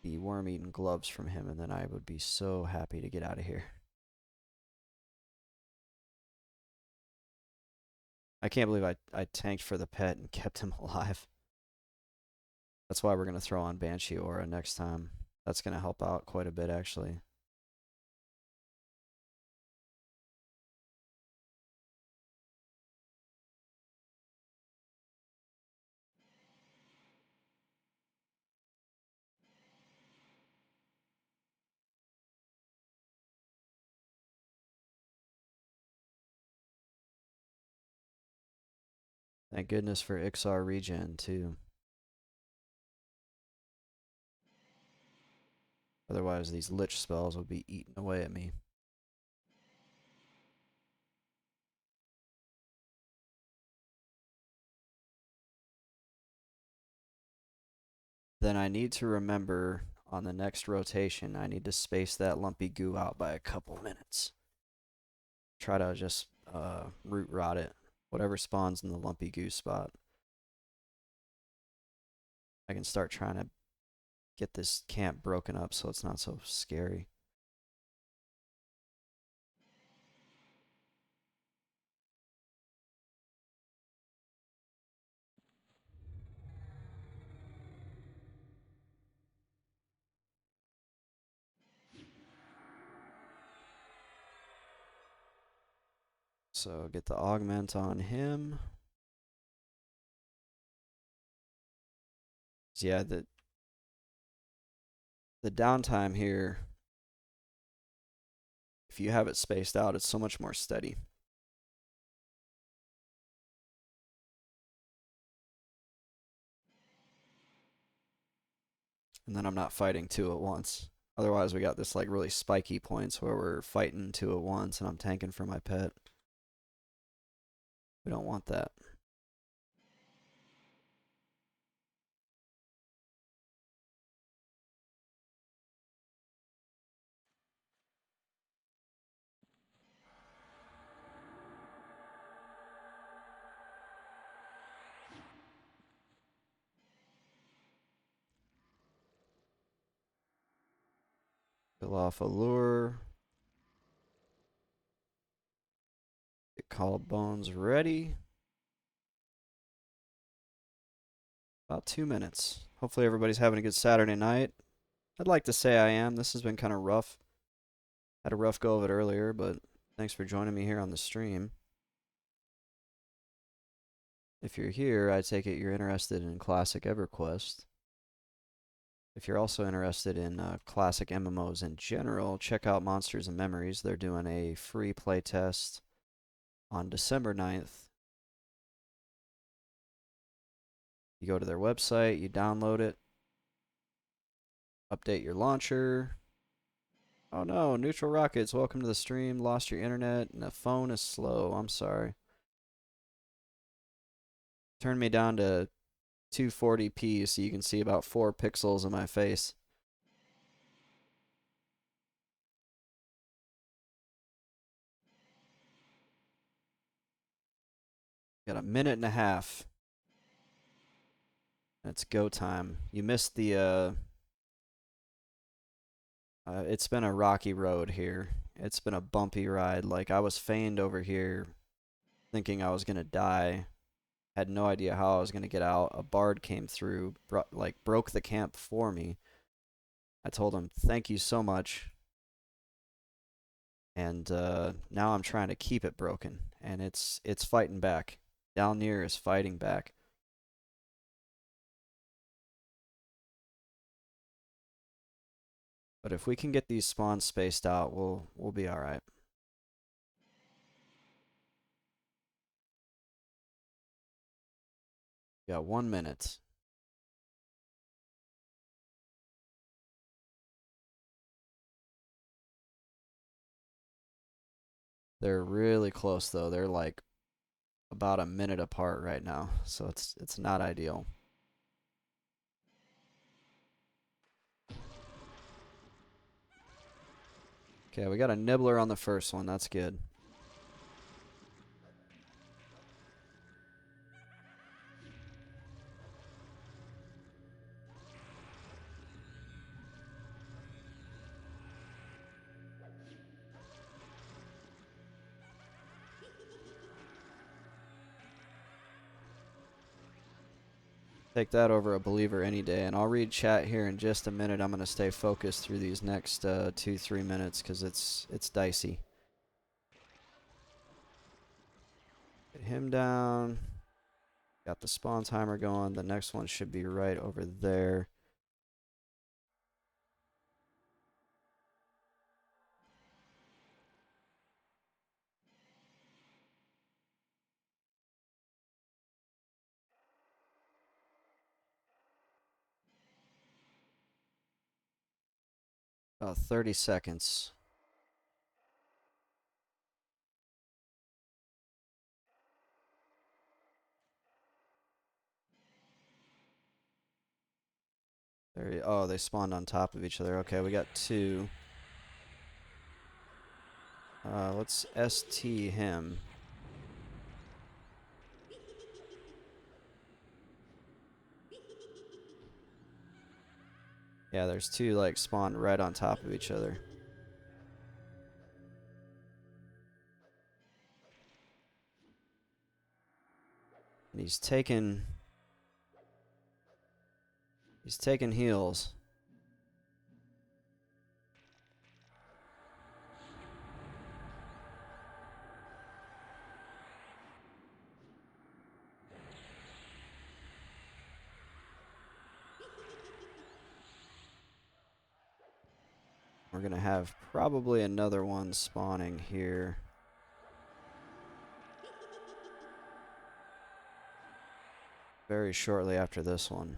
the worm-eaten gloves from him, and then I would be so happy to get out of here. I can't believe I tanked for the pet and kept him alive. That's why we're going to throw on Banshee Aura next time. That's going to help out quite a bit, actually. Thank goodness for Ixar regen, too. Otherwise, these Lich spells would be eating away at me. Then I need to remember on the next rotation, I need to space that lumpy goo out by a couple minutes. Try to just root rot it. Whatever spawns in the lumpy goo spot. I can start trying to get this camp broken up so it's not so scary. So get the augment on him. So yeah, the downtime here, if you have it spaced out, it's so much more steady. And then I'm not fighting two at once. Otherwise, we got this like really spiky points where we're fighting two at once and I'm tanking for my pet. We don't want that. Kill off a lure. Get collarbones ready. About 2 minutes. Hopefully everybody's having a good Saturday night. I'd like to say I am. This has been kind of rough. Had a rough go of it earlier, but thanks for joining me here on the stream. If you're here, I take it you're interested in Classic EverQuest. If you're also interested in classic MMOs in general, check out Monsters and Memories. They're doing a free playtest on December 9th. You go to their website, you download it, update your launcher. Oh no, Neutral Rockets, welcome to the stream. Lost your internet and the phone is slow. I'm sorry. Turn me down to 240p so you can see about 4 pixels of my face. Got a minute and a half. It's go time. You missed the it's been a rocky road here. It's been a bumpy ride. Like I was feigned over here thinking I was going to die. Had no idea how I was going to get out. A bard came through, broke the camp for me. I told him, "Thank you so much." And now I'm trying to keep it broken, and it's fighting back. Dalnir is fighting back. But if we can get these spawns spaced out, we'll be all right. Got 1 minute. They're really close though. They're like about a minute apart right now, so it's not ideal. Okay, we got a nibbler on the first one. That's good. Take that over a believer any day. And I'll read chat here in just a minute. I'm going to stay focused through these next 2-3 minutes because it's dicey. Get him down. Got the spawn timer going. The next one should be right over there. About 30 seconds. Oh, they spawned on top of each other. Okay, we got 2. Let's ST him. Yeah, there's 2 like spawned right on top of each other. And he's taking heals. We're going to have probably another one spawning here. Very shortly after this one.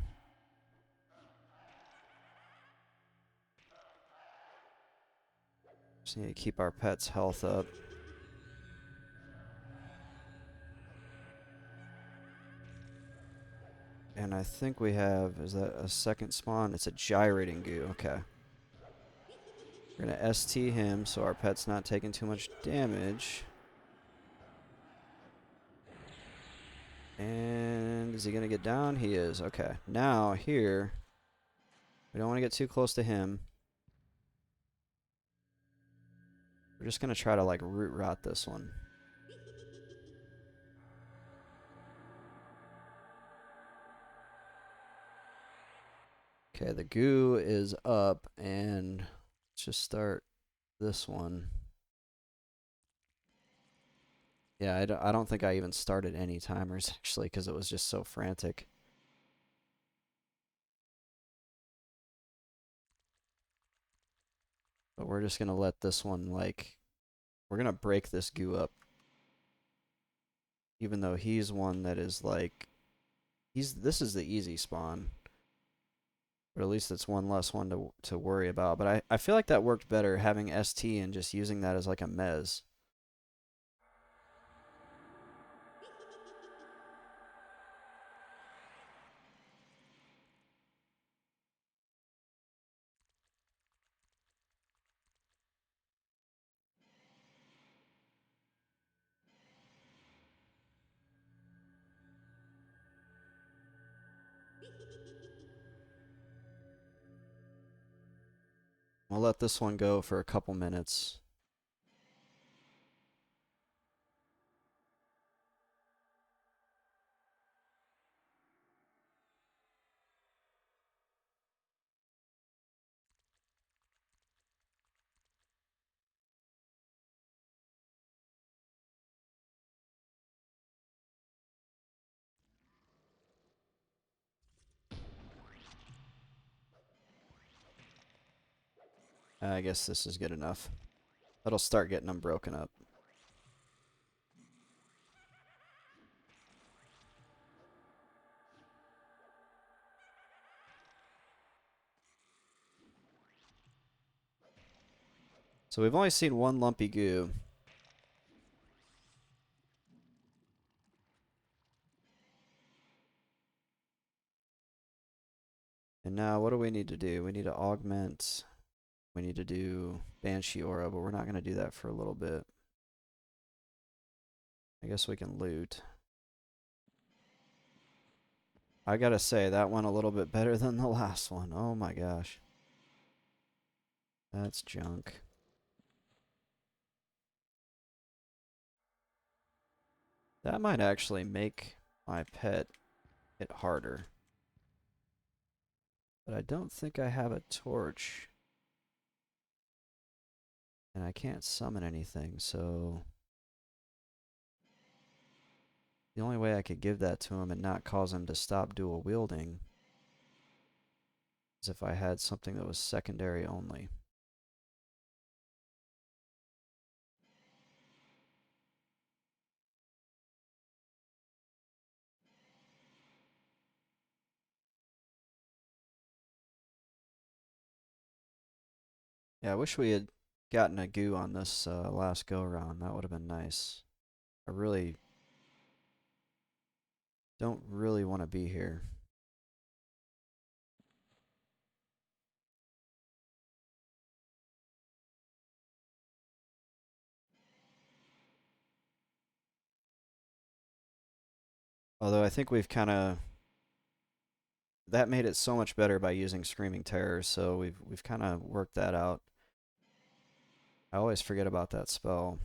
Just need to keep our pet's health up. And I think we have, is that a second spawn? It's a gyrating goo, okay. We're gonna ST him so our pet's not taking too much damage. And is he gonna get down? He is, okay. Now, here, we don't want to get too close to him. We're just gonna try to, like, root rot this one. Okay, the goo is up, and let's just start this one. Yeah, I don't think I even started any timers, actually, because it was just so frantic. But we're just going to let this one, like, we're going to break this goo up. Even though he's one that is, like, this is the easy spawn. But at least it's one less one to worry about. But I feel like that worked better, having ST and just using that as, like, a mez. We'll let this one go for a couple minutes. I guess this is good enough. That'll start getting them broken up. So we've only seen one lumpy goo. And now what do we need to do? We need to augment. We need to do Banshee Aura, but we're not going to do that for a little bit. I guess we can loot. I gotta say, that went a little bit better than the last one. Oh my gosh. That's junk. That might actually make my pet hit harder. But I don't think I have a torch. And I can't summon anything, so the only way I could give that to him and not cause him to stop dual wielding is if I had something that was secondary only. Yeah, I wish we had gotten a goo on this last go around. That would have been nice. I really don't really want to be here. Although I think we've kind of that made it so much better by using Screaming Terror, so we've kind of worked that out. I always forget about that spell.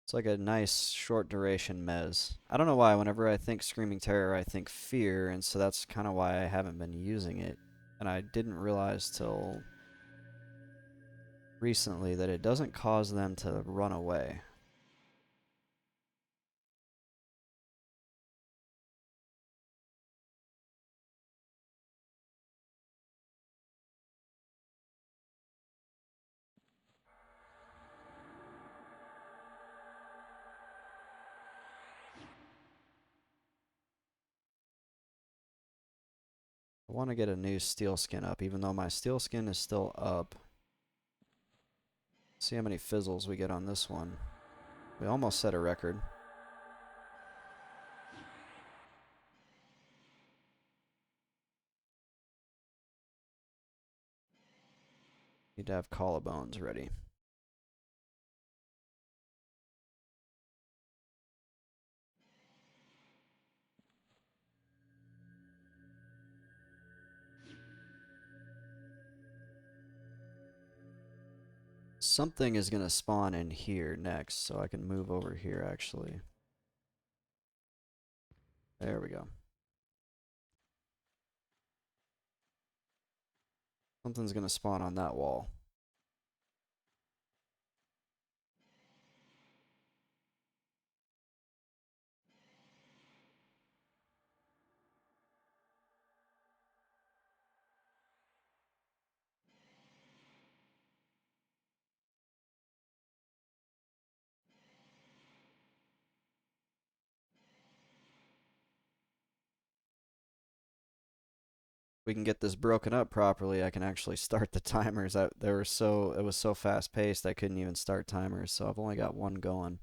It's like a nice short duration mez. I don't know why, whenever I think Screaming Terror, I think Fear, and so that's kind of why I haven't been using it. And I didn't realize till recently that it doesn't cause them to run away. want to get a new steel skin up, even though my steel skin is still up. See how many fizzles we get on this one. We almost set a record. Need to have collarbones ready. Something is going to spawn in here next, so I can move over here actually. There we go. Something's going to spawn on that wall. We can get this broken up properly, I can actually start the timers. It was so fast paced I couldn't even start timers, so I've only got one going.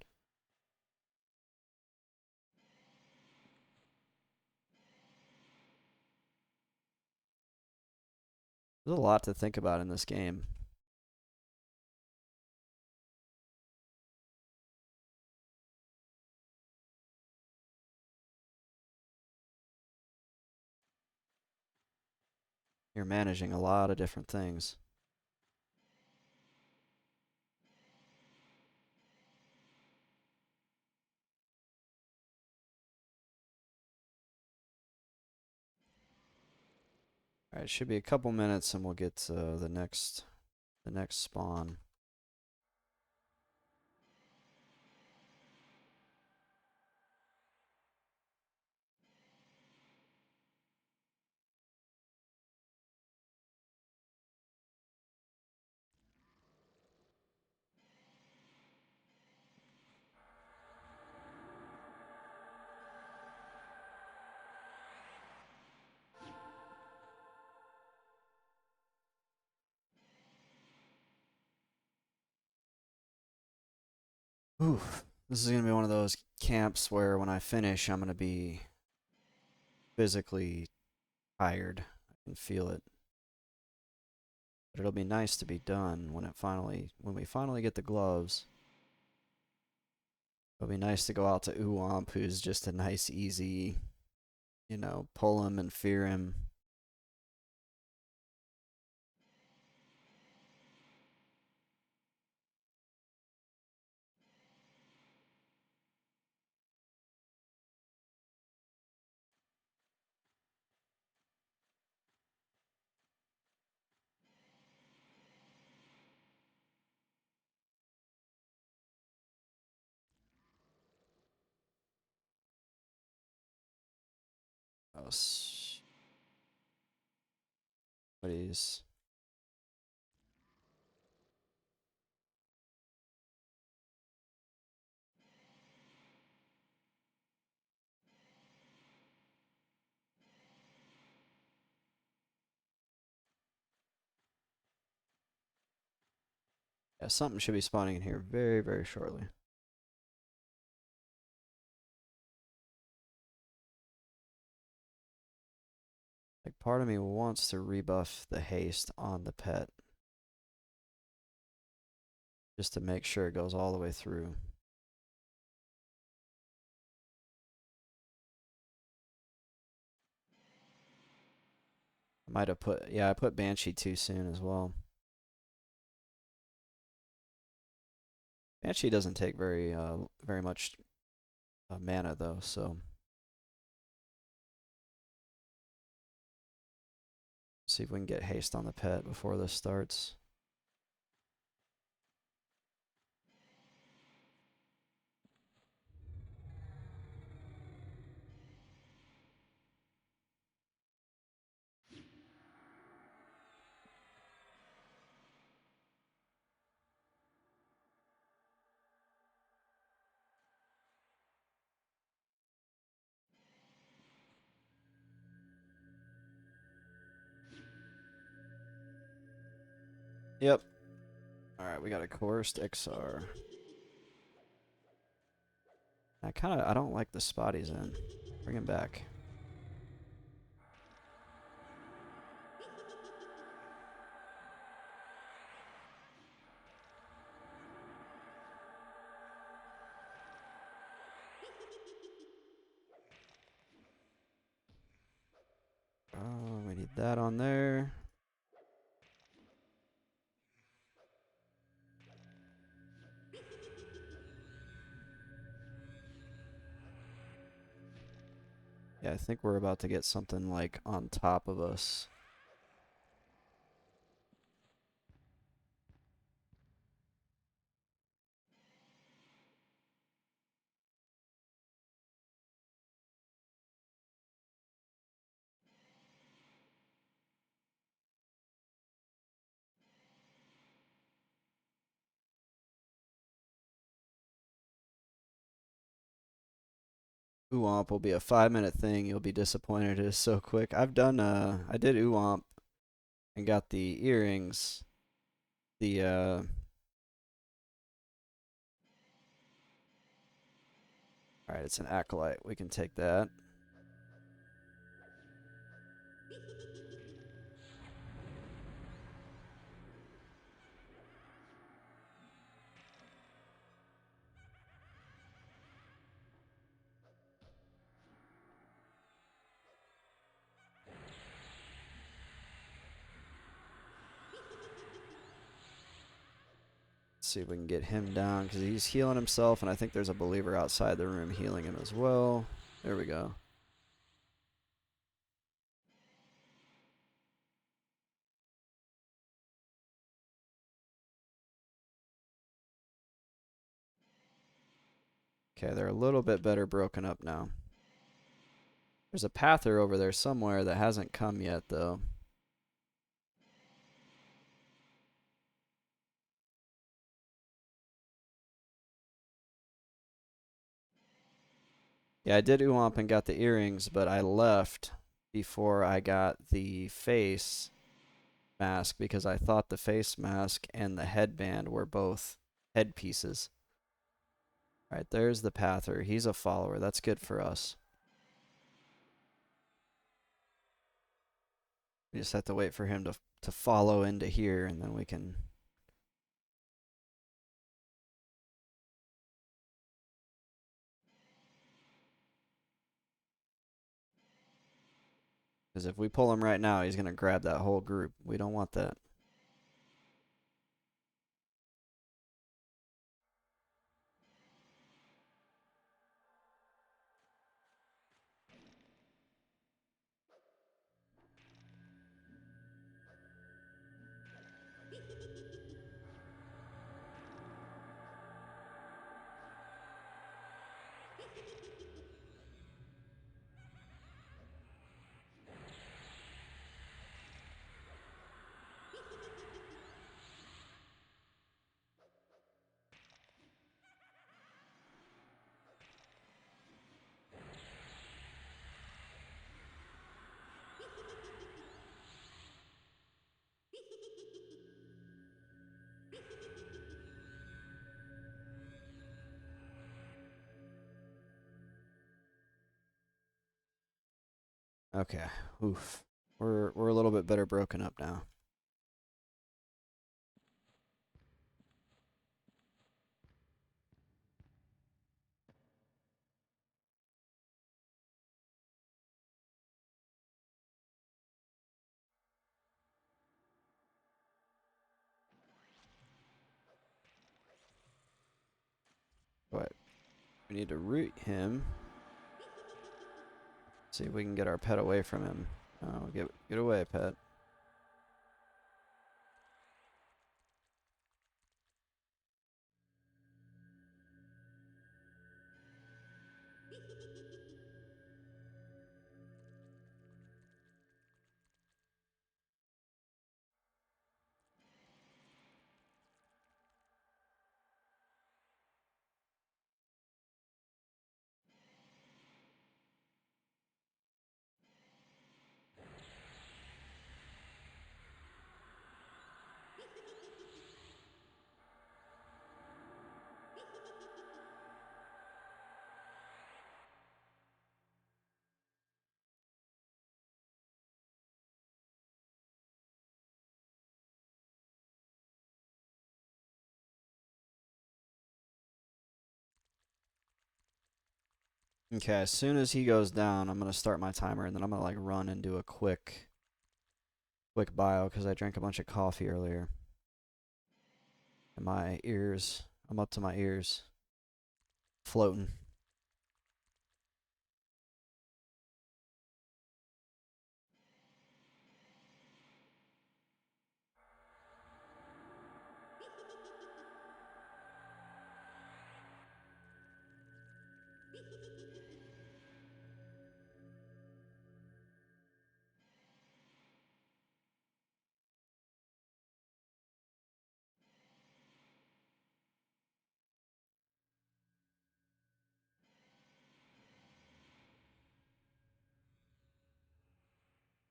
There's a lot to think about in this game. You're managing a lot of different things. Alright, should be a couple minutes and we'll get the next spawn. Oof. This is going to be one of those camps where when I finish, I'm going to be physically tired. I can feel it. But it'll be nice to be done when we finally get the gloves. It'll be nice to go out to Uwamp, who's just a nice, easy, pull him and fear him. Oh, somebody's. Yeah, something should be spawning in here very, very shortly. Like, part of me wants to rebuff the haste on the pet. Just to make sure it goes all the way through. I might have I put Banshee too soon as well. Banshee doesn't take very much mana though, so see if we can get haste on the pet before this starts. Yep. Alright, we got a coerced XR. I don't like the spot he's in. Bring him back. Oh, we need that on there. Yeah, I think we're about to get something like on top of us. Uwamp will be a 5-minute thing. You'll be disappointed. It is so quick. I did Uwamp and got the earrings. Alright, it's an acolyte. We can take that. See if we can get him down because he's healing himself, and I think there's a believer outside the room healing him as well. There we go. Okay, they're a little bit better broken up now. There's a pather over there somewhere that hasn't come yet, though. Yeah, I did Uwamp and got the earrings, but I left before I got the face mask because I thought the face mask and the headband were both headpieces. Alright, there's the pather. He's a follower. That's good for us. We just have to wait for him to follow into here, and then we can... Because if we pull him right now, he's going to grab that whole group. We don't want that. Okay. Oof. We're a little bit better broken up now. But we need to root him. See if we can get our pet away from him. Oh, get away, pet. Okay, as soon as he goes down, I'm gonna start my timer and then I'm gonna like run and do a quick bio because I drank a bunch of coffee earlier. And my ears, I'm up to my ears, floating.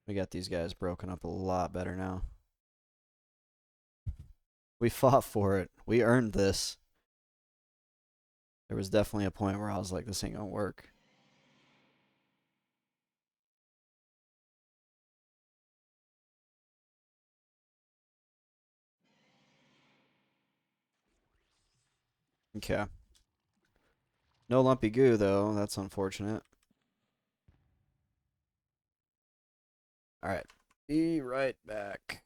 We got these guys broken up a lot better now. We fought for it. We earned this. There was definitely a point where I was like, this ain't gonna work. Okay. No lumpy goo, though. That's unfortunate. Alright. Be right back.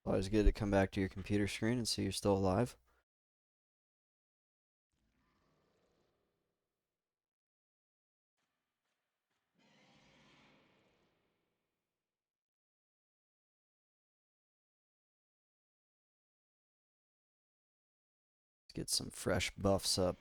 Always good to come back to your computer screen and see you're still alive. Let's get some fresh buffs up.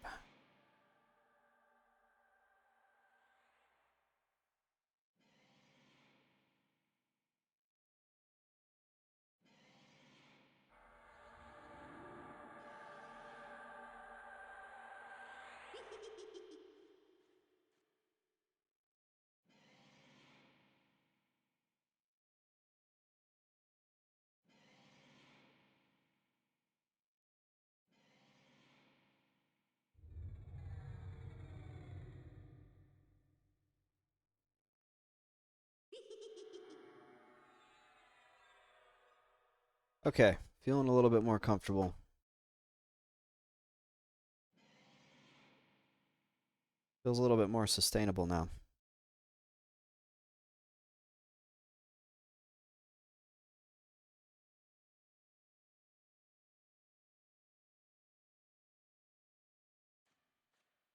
Okay, feeling a little bit more comfortable. Feels a little bit more sustainable now.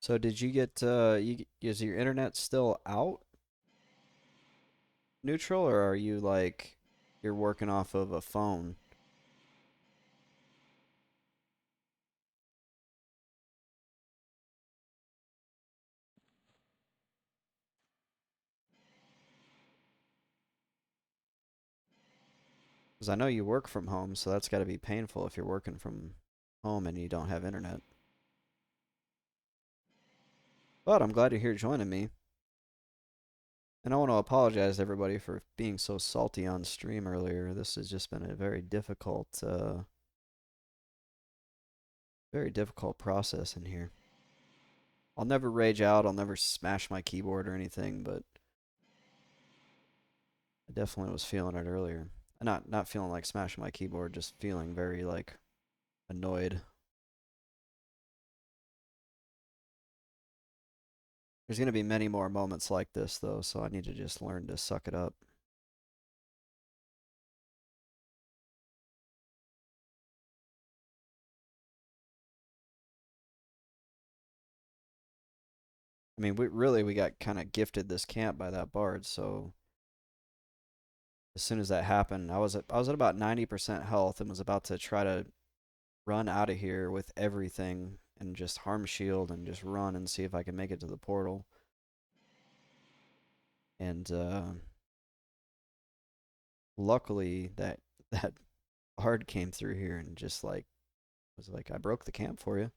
So did you get is your internet still out neutral or are you like you're working off of a phone? Because I know you work from home, so that's got to be painful if you're working from home and you don't have internet. But I'm glad you're here joining me. And I want to apologize to everybody for being so salty on stream earlier. This has just been a very difficult process in here. I'll never rage out. I'll never smash my keyboard or anything, but I definitely was feeling it earlier. Not feeling like smashing my keyboard, just feeling very like annoyed. There's going to be many more moments like this, though, so I need to just learn to suck it up. I mean, we got kind of gifted this camp by that bard, so as soon as that happened, I was at about 90% health and was about to try to run out of here with everything and just harm shield and just run and see if I can make it to the portal. And luckily that bard came through here and just like was like, I broke the camp for you.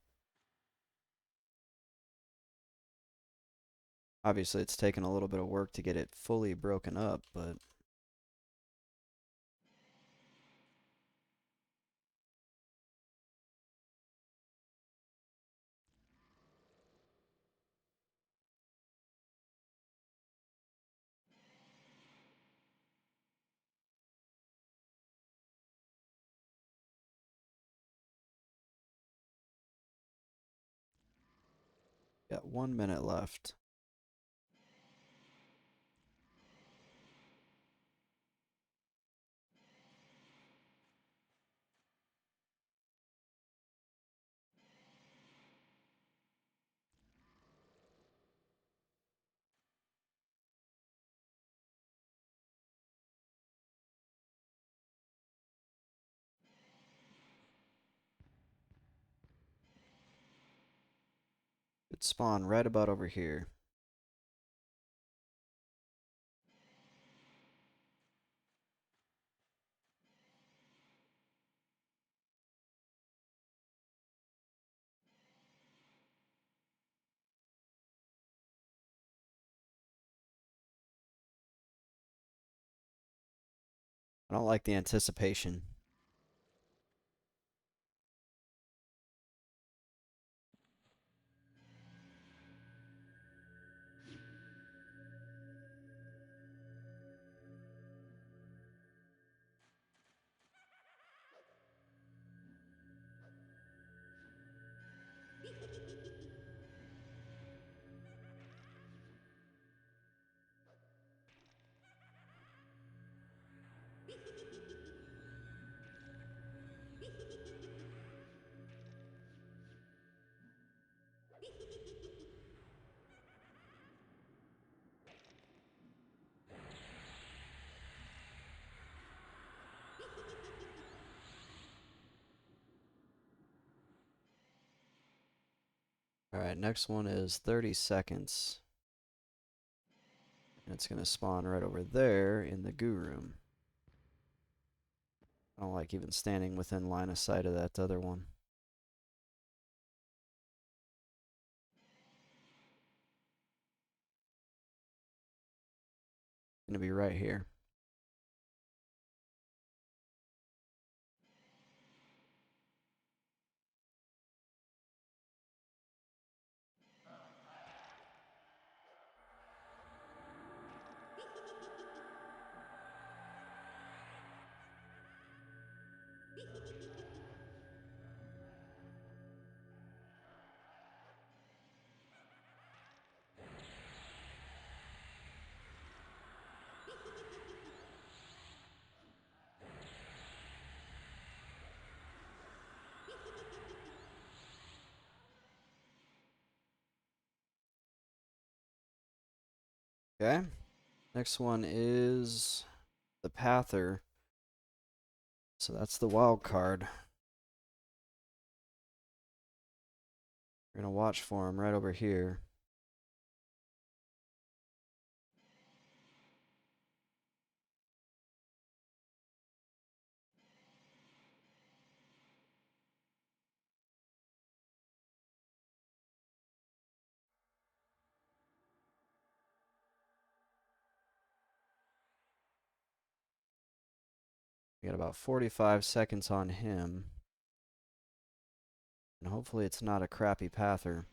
Obviously, it's taken a little bit of work to get it fully broken up, but got 1 minute left. It spawned right about over here. I don't like the anticipation. All right, next one is 30 seconds. And it's going to spawn right over there in the goo room. I don't like even standing within line of sight of that other one. Going to be right here. Okay. Next one is the Pather. So that's the wild card. We're going to watch for him right over here. We got about 45 seconds on him. And hopefully it's not a crappy Pather.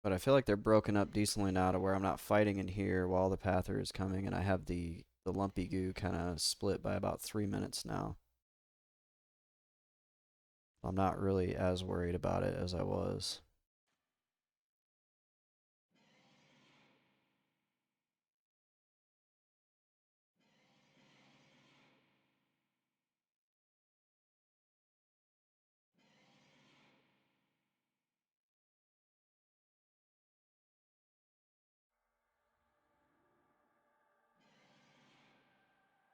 But I feel like they're broken up decently now to where I'm not fighting in here while the Pather is coming, and I have the lumpy goo kind of split by about 3 minutes now. I'm not really as worried about it as I was.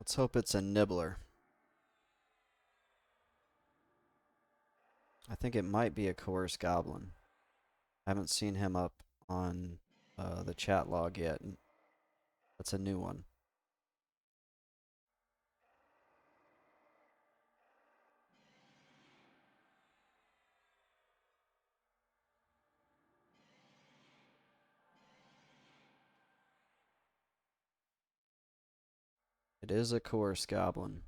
Let's hope it's a nibbler. I think it might be a coerced goblin. I haven't seen him up on the chat log yet. That's a new one. It is a coerced goblin.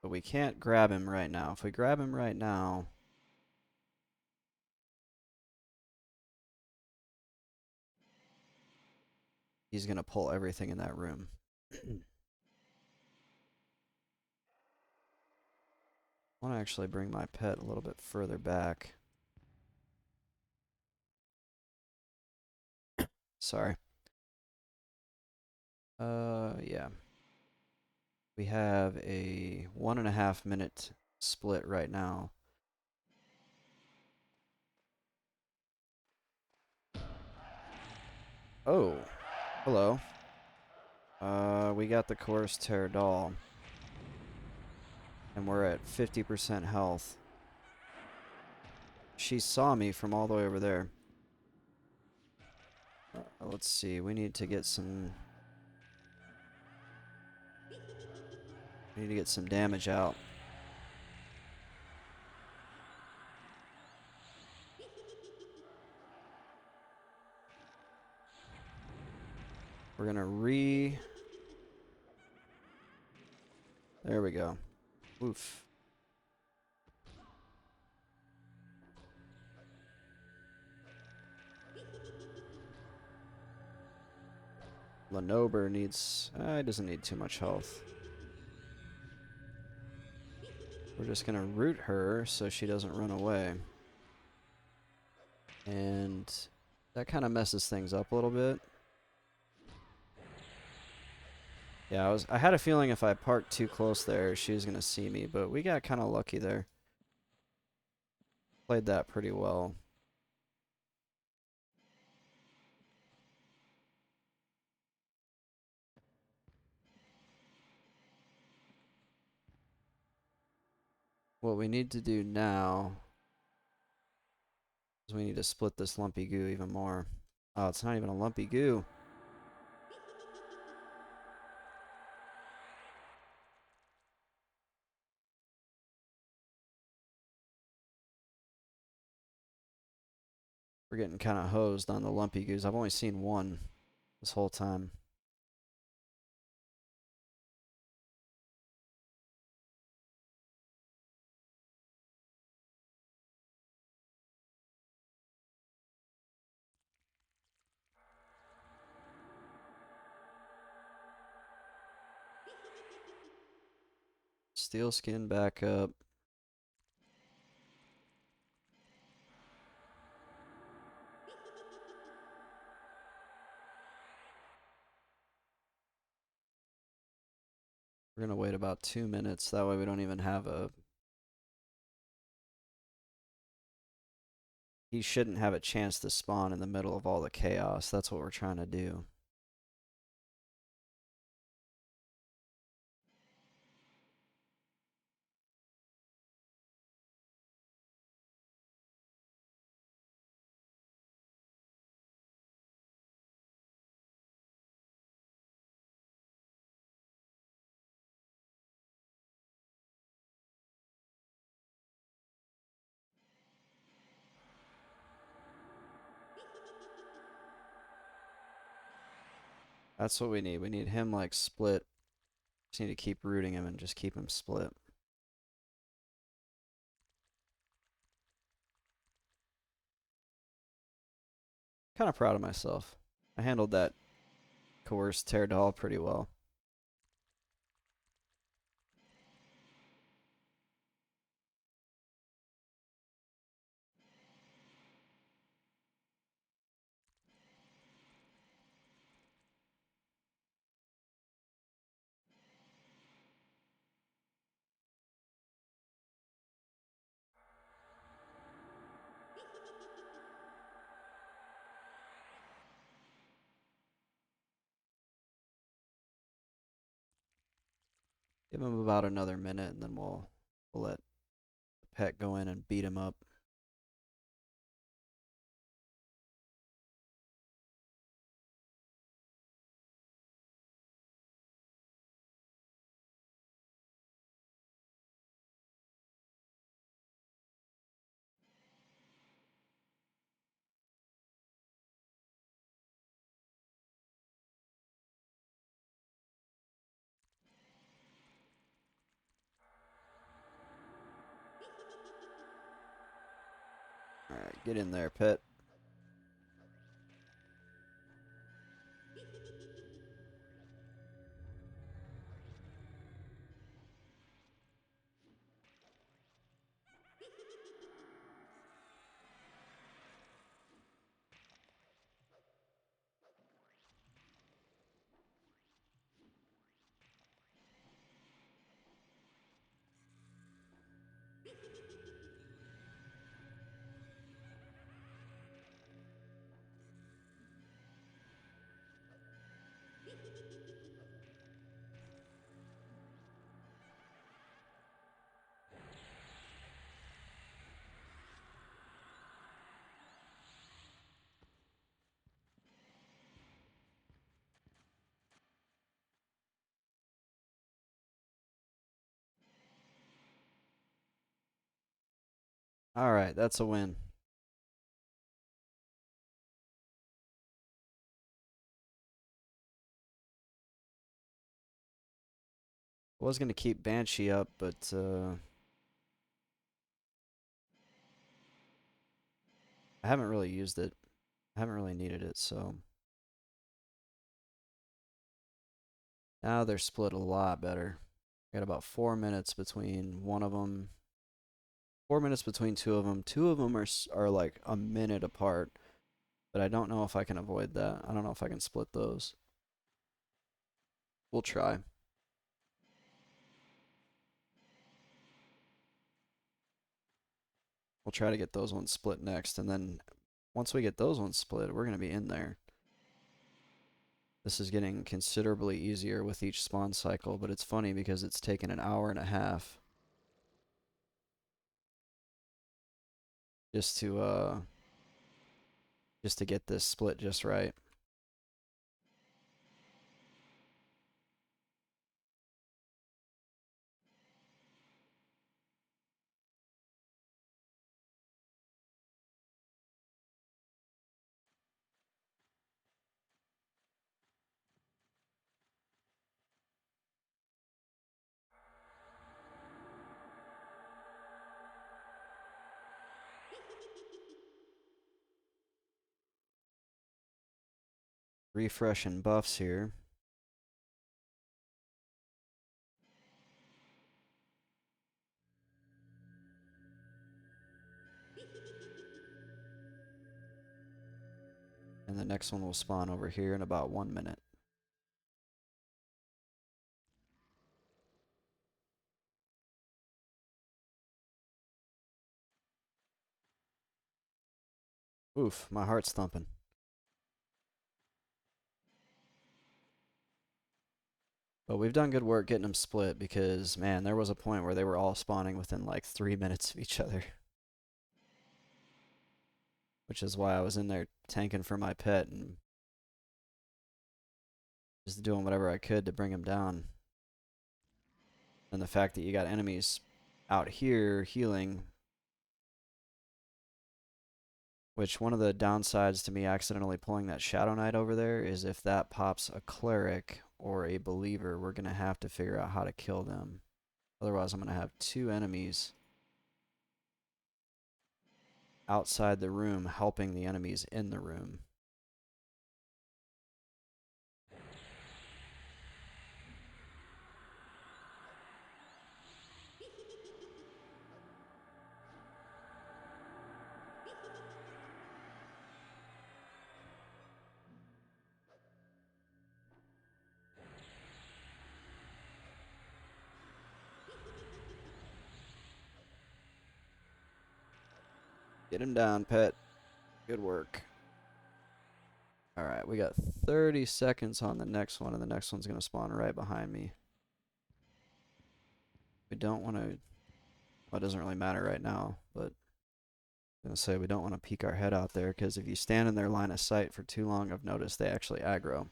But we can't grab him right now. If we grab him right now, he's going to pull everything in that room. I want to actually bring my pet a little bit further back. Sorry. Yeah. We have a 1.5 minute split right now. Oh, hello. We got the Chorus Terror doll. And we're at 50% health. She saw me from all the way over there. Let's see, we need to get some... We need to get some damage out. We're gonna There we go. Oof. Lenober needs... he doesn't need too much health. We're just gonna root her so she doesn't run away. And that kind of messes things up a little bit. Yeah, I had a feeling if I parked too close there, she was gonna see me, but we got kind of lucky there. Played that pretty well. What we need to do now is we need to split this lumpy goo even more. Oh, it's not even a lumpy goo. We're getting kind of hosed on the lumpy goos. I've only seen one this whole time. Steel skin back up. We're gonna wait about 2 minutes. That way we don't even have a... He shouldn't have a chance to spawn in the middle of all the chaos. That's what we're trying to do. That's what we need. We need him like split. Just need to keep rooting him and just keep him split. Kind of proud of myself. I handled that coerced tear doll pretty well. Give him about another minute, and then we'll let the pet go in and beat him up. Alright, get in there, pet. Alright, that's a win. I was going to keep Banshee up, but I haven't really used it. I haven't really needed it, so. Now they're split a lot better. Got about 4 minutes between one of them. 4 minutes between two of them. Two of them are like a minute apart, but I don't know if I can avoid that. I don't know if I can split those. We'll try. We'll try to get those ones split next, and then once we get those ones split, we're going to be in there. This is getting considerably easier with each spawn cycle, but it's funny because it's taken an hour and a half just to get this split just right. Refreshing buffs here. And the next one will spawn over here in about 1 minute. Oof, my heart's thumping. But we've done good work getting them split because, man, there was a point where they were all spawning within like 3 minutes of each other. Which is why I was in there tanking for my pet and just doing whatever I could to bring him down. And the fact that you got enemies out here healing, which one of the downsides to me accidentally pulling that Shadow Knight over there is if that pops a cleric or a believer, we're going to have to figure out how to kill them. Otherwise, I'm going to have two enemies outside the room helping the enemies in the room. Get him down, pet. Good work. Alright, we got 30 seconds on the next one, and the next one's going to spawn right behind me. We don't want to. Well, it doesn't really matter right now, but I'm gonna say we don't want to peek our head out there because if you stand in their line of sight for too long, I've noticed they actually aggro.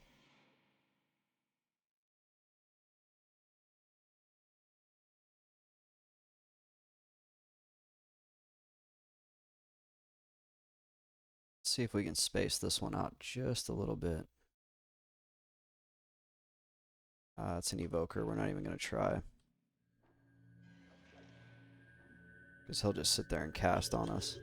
Let's see if we can space this one out just a little bit. It's an evoker. We're not even gonna try because he'll just sit there and cast on us.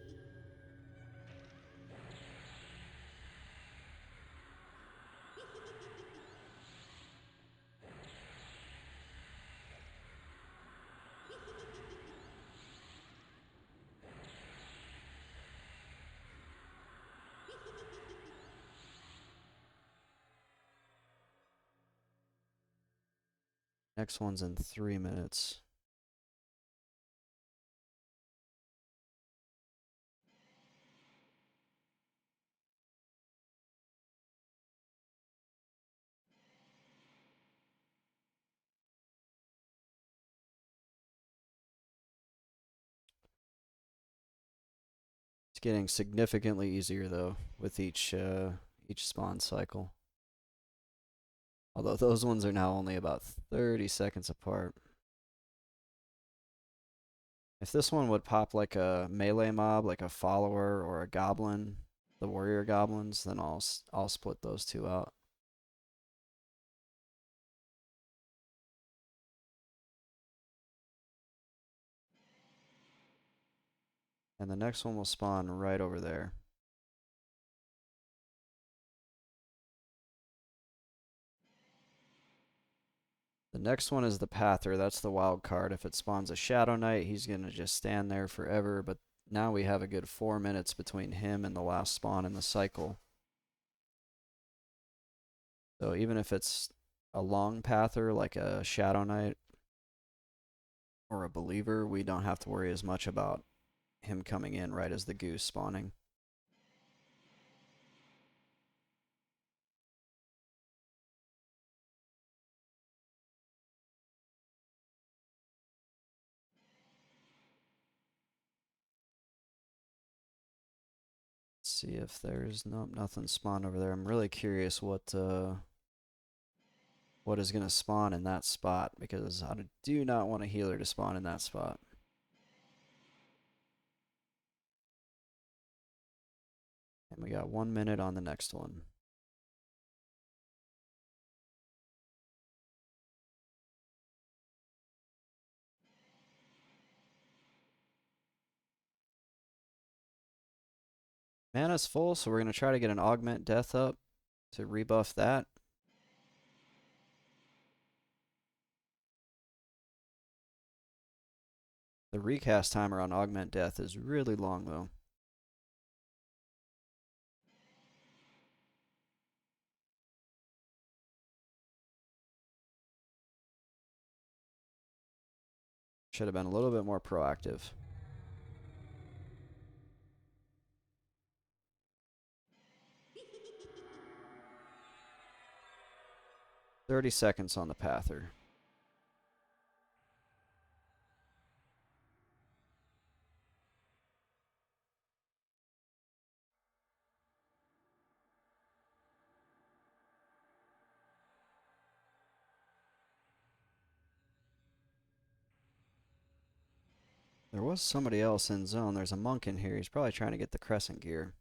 Next one's in 3 minutes. It's getting significantly easier though with each spawn cycle. Although those ones are now only about 30 seconds apart. If this one would pop like a melee mob, like a follower or a goblin, the warrior goblins, then I'll split those two out. And the next one will spawn right over there. The next one is the Pather. That's the wild card. If it spawns a Shadow Knight, he's going to just stand there forever. But now we have a good 4 minutes between him and the last spawn in the cycle. So even if it's a long Pather like a Shadow Knight or a Believer, we don't have to worry as much about him coming in right as the goose spawning. Let's see if there's nothing spawned over there. I'm really curious what is going to spawn in that spot because I do not want a healer to spawn in that spot. And we got 1 minute on the next one. Mana's full, so we're going to try to get an Augment Death up to rebuff that. The recast timer on Augment Death is really long, though. Should have been a little bit more proactive. "30 seconds on the Pather. There was somebody else in zone. There's a monk in here. He's probably trying to get the Crescent gear.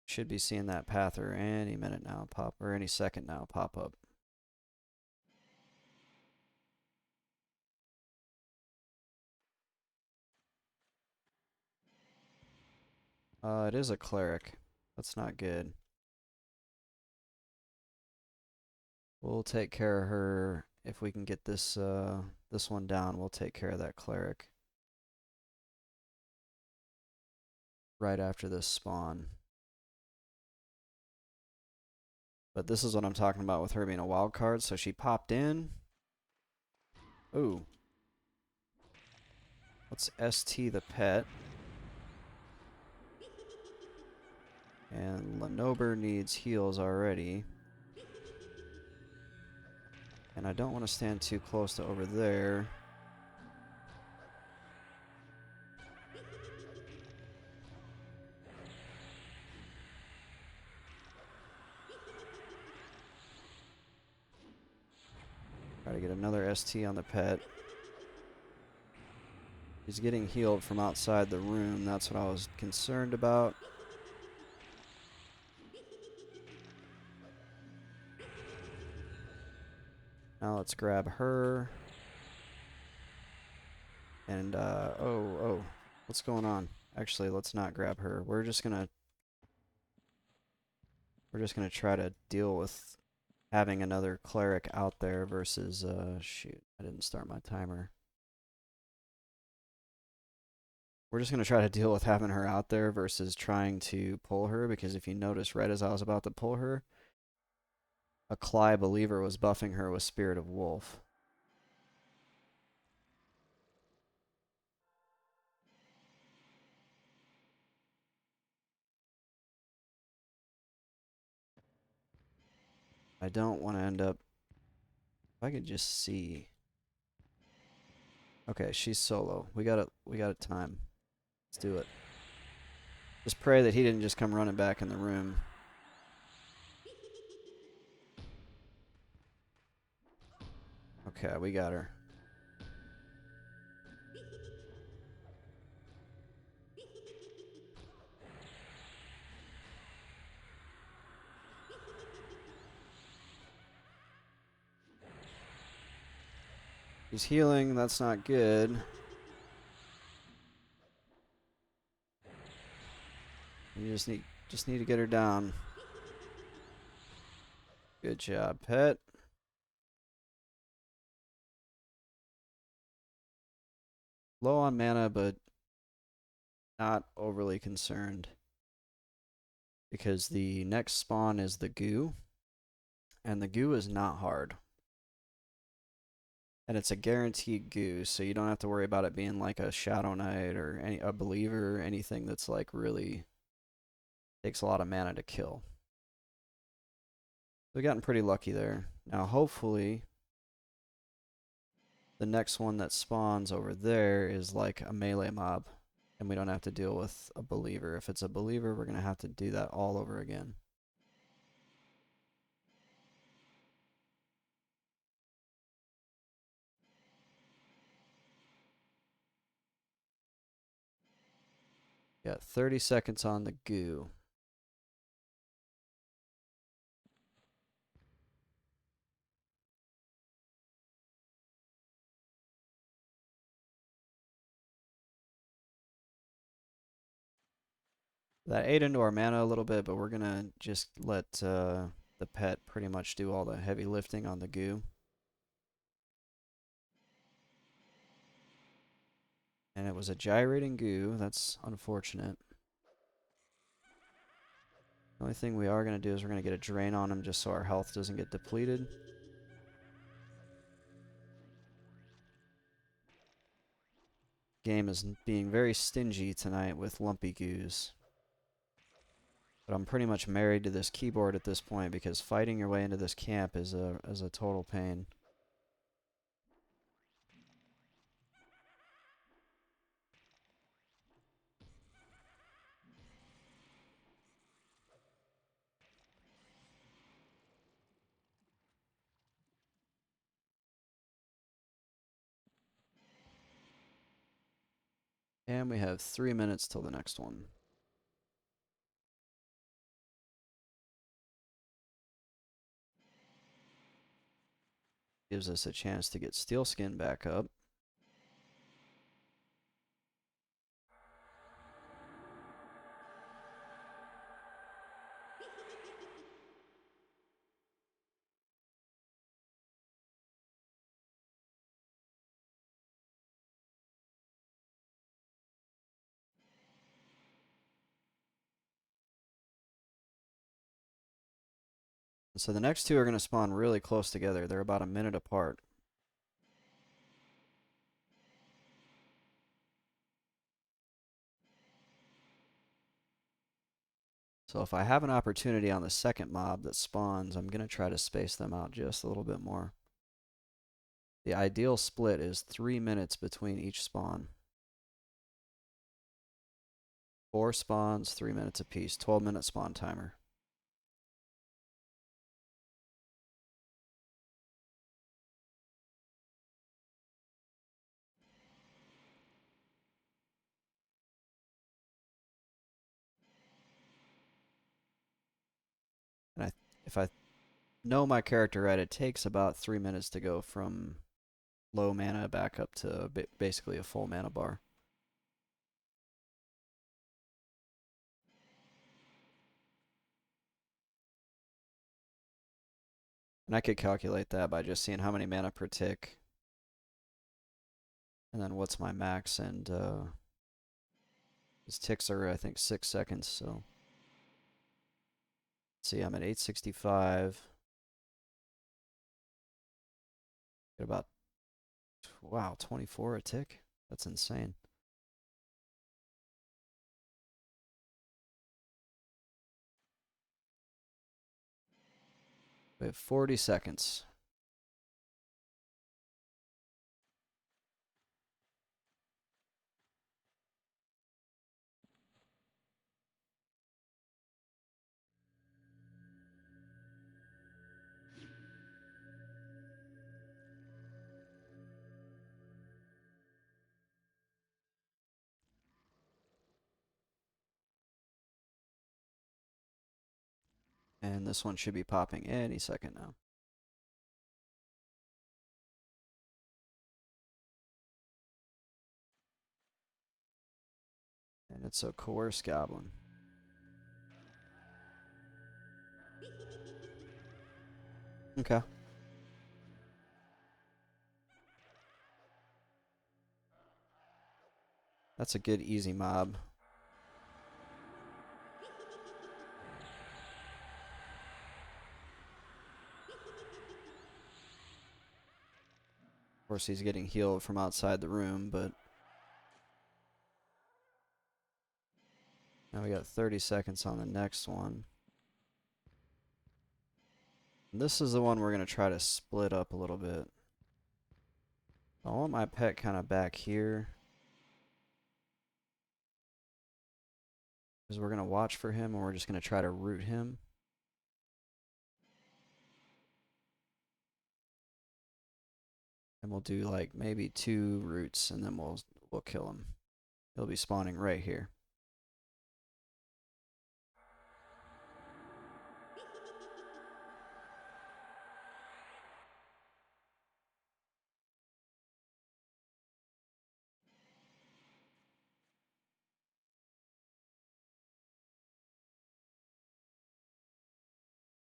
Should be seeing that Pather any minute now pop, or any second now pop up. It is a cleric. That's not good. We'll take care of her if we can get this this one down. We'll take care of that cleric right after this spawn. But this is what I'm talking about with her being a wild card. So she popped in. Ooh. Let's ST the pet. And Lenober needs heals already. And I don't want to stand too close to over there. Try to get another ST on the pet. He's getting healed from outside the room. That's what I was concerned about. Now let's grab her. And, oh, what's going on? Actually, let's not grab her. We're just gonna try to deal with having another cleric out there versus, shoot, I didn't start my timer. We're just gonna try to deal with having her out there versus trying to pull her, because if you notice, right as I was about to pull her, a Cly believer was buffing her with Spirit of Wolf. I don't want to end up... If I could just see... Okay, she's solo. We got time. Let's do it. Just pray that he didn't just come running back in the room. Okay, we got her. He's healing. That's not good. You just need to get her down. Good job, pet. Low on mana, but not overly concerned. Because the next spawn is the goo. And the goo is not hard. And it's a guaranteed goo, so you don't have to worry about it being like a Shadow Knight or a believer or anything that's like really takes a lot of mana to kill. We've gotten pretty lucky there. Now hopefully the next one that spawns over there is like a melee mob, and we don't have to deal with a believer. If it's a believer, we're going to have to do that all over again. Got 30 seconds on the goo. That ate into our mana a little bit, but we're going to just let the pet pretty much do all the heavy lifting on the goo. And it was a gyrating goo. That's unfortunate. The only thing we are going to do is we're going to get a drain on him just so our health doesn't get depleted. Game is being very stingy tonight with lumpy goos. But I'm pretty much married to this keyboard at this point because fighting your way into this camp is a total pain. And we have 3 minutes till the next one. Gives us a chance to get Steelskin back up. So the next two are going to spawn really close together. They're about a minute apart. So if I have an opportunity on the second mob that spawns, I'm going to try to space them out just a little bit more. The ideal split is 3 minutes between each spawn. 4 spawns, 3 minutes apiece. 12-minute spawn timer. And if I know my character right, it takes about 3 minutes to go from low mana back up to basically a full mana bar. And I could calculate that by just seeing how many mana per tick. And then what's my max, and his ticks are, I think, 6 seconds, so. Let's see, I'm at 865. Get about, wow, 24 a tick? That's insane. We have 40 seconds. And this one should be popping any second now. And it's a coerced goblin. Okay. That's a good, easy mob. Of course, he's getting healed from outside the room, but now we got 30 seconds on the next one. And this is the one we're going to try to split up a little bit. I want my pet kind of back here, because we're going to watch for him, and we're just going to try to root him. And we'll do like maybe 2 roots, and then we'll kill him. He'll be spawning right here.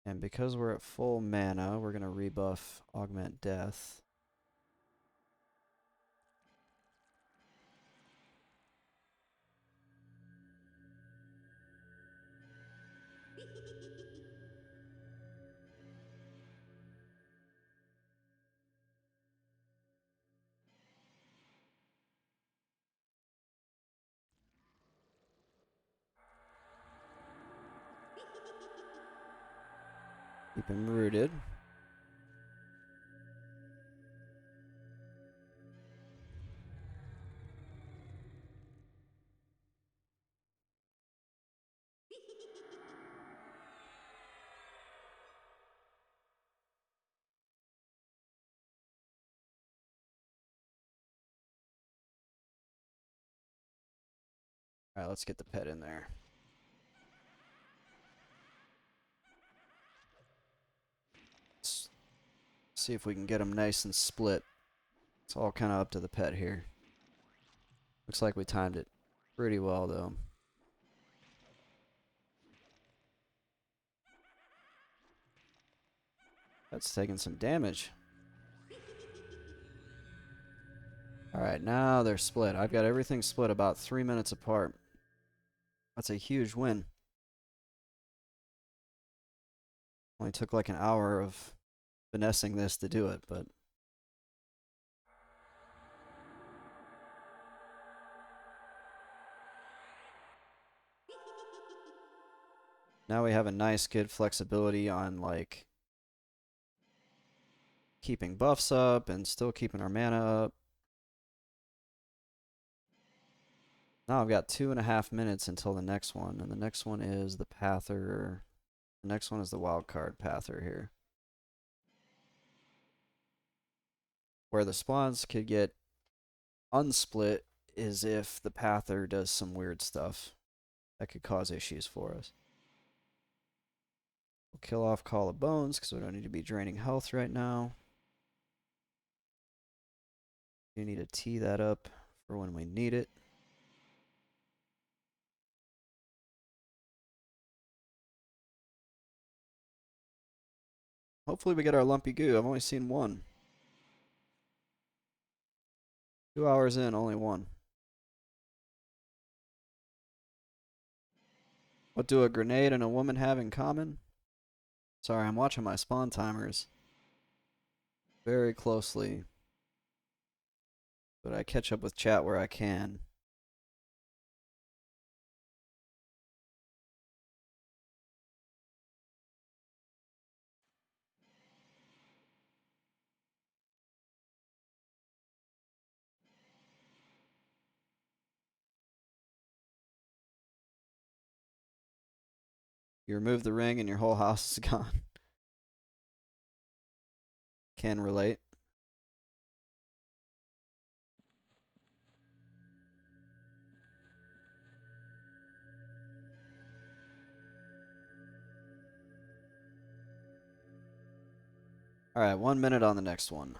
And because we're at full mana, we're going to rebuff Augment Death. Keep him rooted. Alright, let's get the pet in there. Let's see if we can get him nice and split. It's all kind of up to the pet here. Looks like we timed it pretty well, though. That's taking some damage. Alright, now they're split. I've got everything split about 3 minutes apart. That's a huge win. Only took like an hour of finessing this to do it, but now we have a nice, good flexibility on like keeping buffs up and still keeping our mana up. Now I've got 2.5 minutes until the next one, and the next one is the Pather. The next one is the wildcard Pather here. Where the spawns could get unsplit is if the Pather does some weird stuff that could cause issues for us. We'll kill off Call of Bones because we don't need to be draining health right now. You need to tee that up for when we need it. Hopefully we get our lumpy goo. I've only seen one. 2 hours in, only one. What do a grenade and a woman have in common? Sorry, I'm watching my spawn timers very closely, but I catch up with chat where I can. You remove the ring and your whole house is gone. Can relate. Alright, 1 minute on the next one.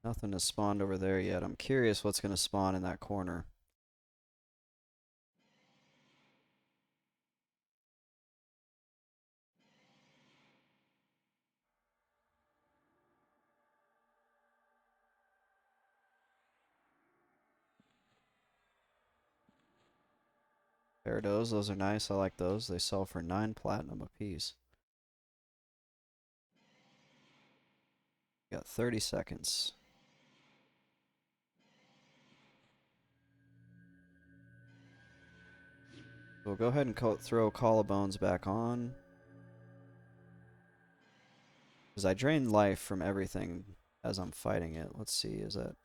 Nothing has spawned over there yet. I'm curious what's going to spawn in that corner. Parados, those are nice. I like those. They sell for 9 platinum a piece. Got 30 seconds. We'll go ahead and throw Call of Bones back on. Because I drain life from everything as I'm fighting it. Let's see, is that...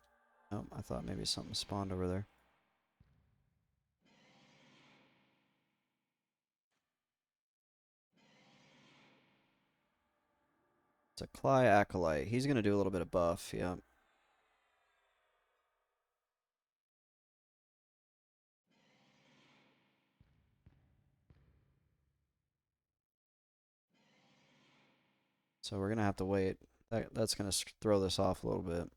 Oh, I thought maybe something spawned over there. It's a Cly Acolyte. He's going to do a little bit of buff, yeah. So we're going to have to wait. That's going to throw this off a little bit.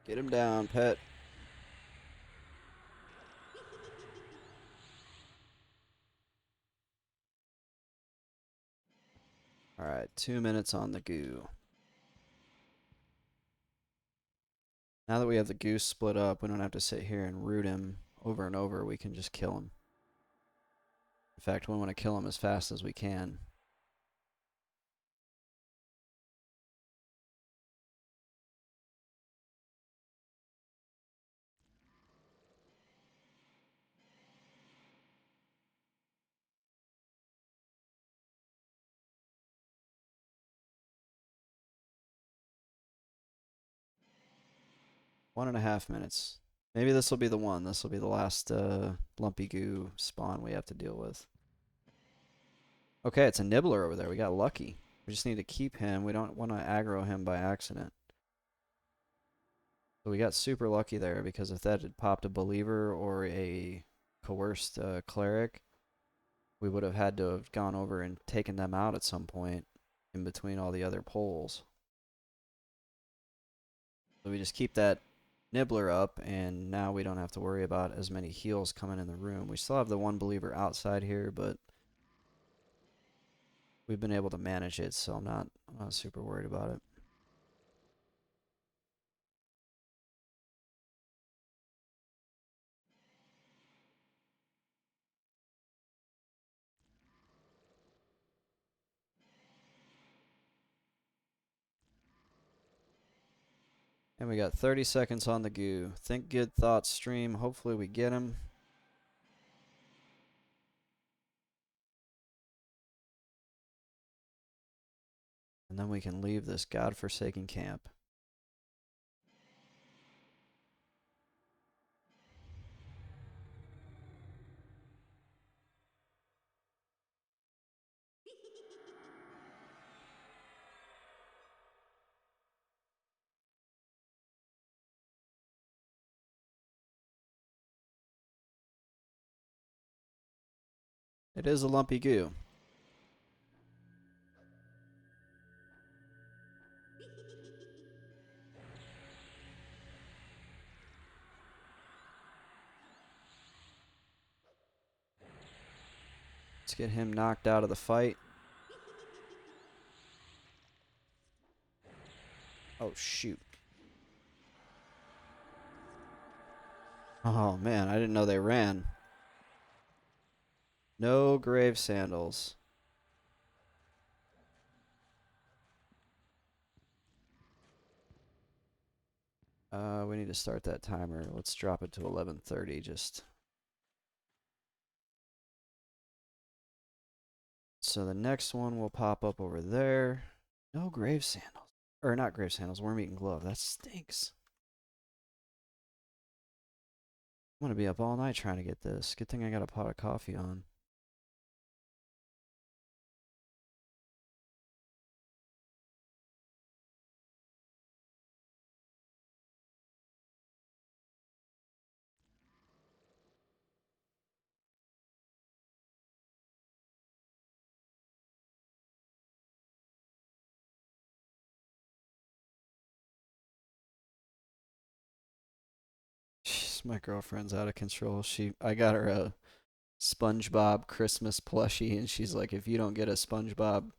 Get him down, pet. Alright, 2 minutes on the goo. Now that we have the goose split up, we don't have to sit here and root him over and over. We can just kill him. In fact, we want to kill him as fast as we can. One and a half minutes. Maybe this will be the one. This will be the last lumpy goo spawn we have to deal with. Okay, it's a nibbler over there. We got lucky. We just need to keep him. We don't want to aggro him by accident. So we got super lucky there, because if that had popped a believer or a coerced cleric, we would have had to have gone over and taken them out at some point in between all the other poles. So we just keep that nibbler up, and now we don't have to worry about as many heals coming in the room. We still have the one believer outside here, but we've been able to manage it, so I'm not super worried about it. And we got 30 seconds on the goo. Think good thoughts stream. Hopefully we get him. And then we can leave this godforsaken camp. It is a lumpy goo. Let's get him knocked out of the fight. Oh, shoot. Oh, man, I didn't know they ran. No grave sandals. We need to start that timer. Let's drop it to 11:30 just. So the next one will pop up over there. No grave sandals. Or not grave sandals, worm-eaten glove. That stinks. I'm gonna be up all night trying to get this. Good thing I got a pot of coffee on. Jeez, my girlfriend's out of control. I got her a SpongeBob Christmas plushie, and she's like, if you don't get a SpongeBob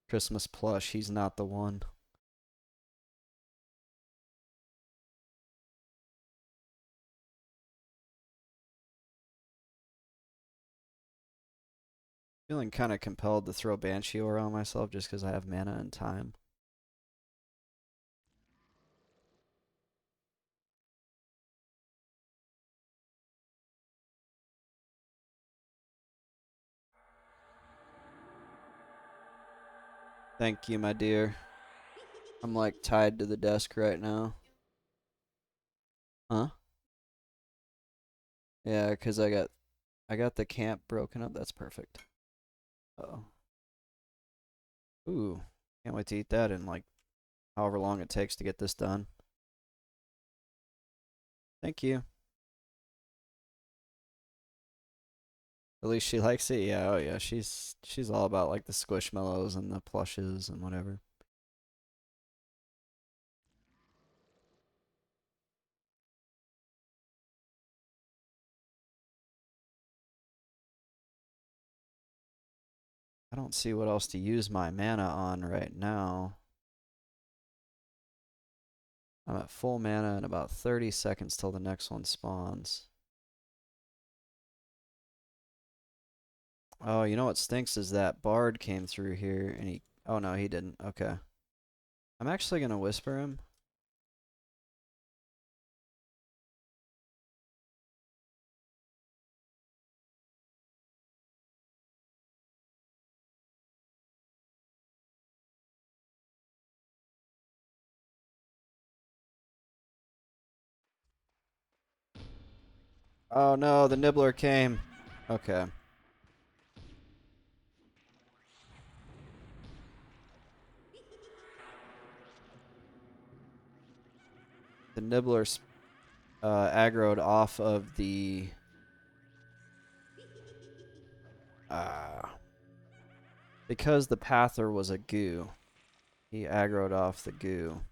Christmas plush, he's not the one. Feeling kind of compelled to throw Banshee aura on myself just because I have mana and time. Thank you, my dear. I'm like tied to the desk right now. Huh? Yeah, because I got the camp broken up. That's perfect. Uh-oh. Ooh. Can't wait to eat that in like however long it takes to get this done. Thank you. At least she likes it. Yeah, oh yeah. She's all about like the squishmallows and the plushes and whatever. I don't see what else to use my mana on right now. I'm at full mana in about 30 seconds till the next one spawns. Oh, you know what stinks is that Bard came through here and he... Oh no, he didn't. Okay. I'm actually gonna whisper him. Oh no, the Nibbler came. Okay. The Nibbler aggroed off of the... because the Pather was a goo. He aggroed off the goo.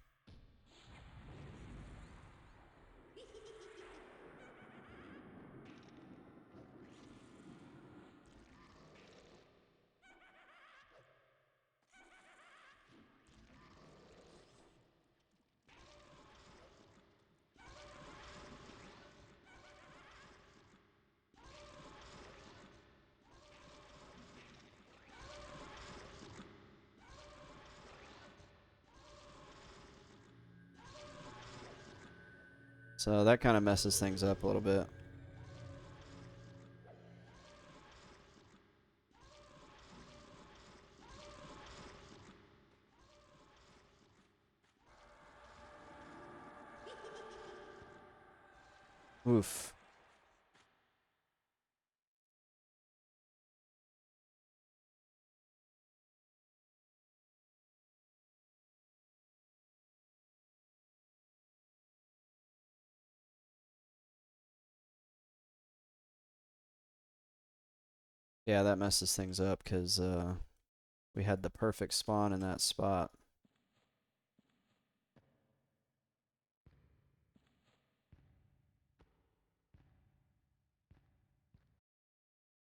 So that kind of messes things up a little bit. Oof. Yeah, that messes things up because we had the perfect spawn in that spot.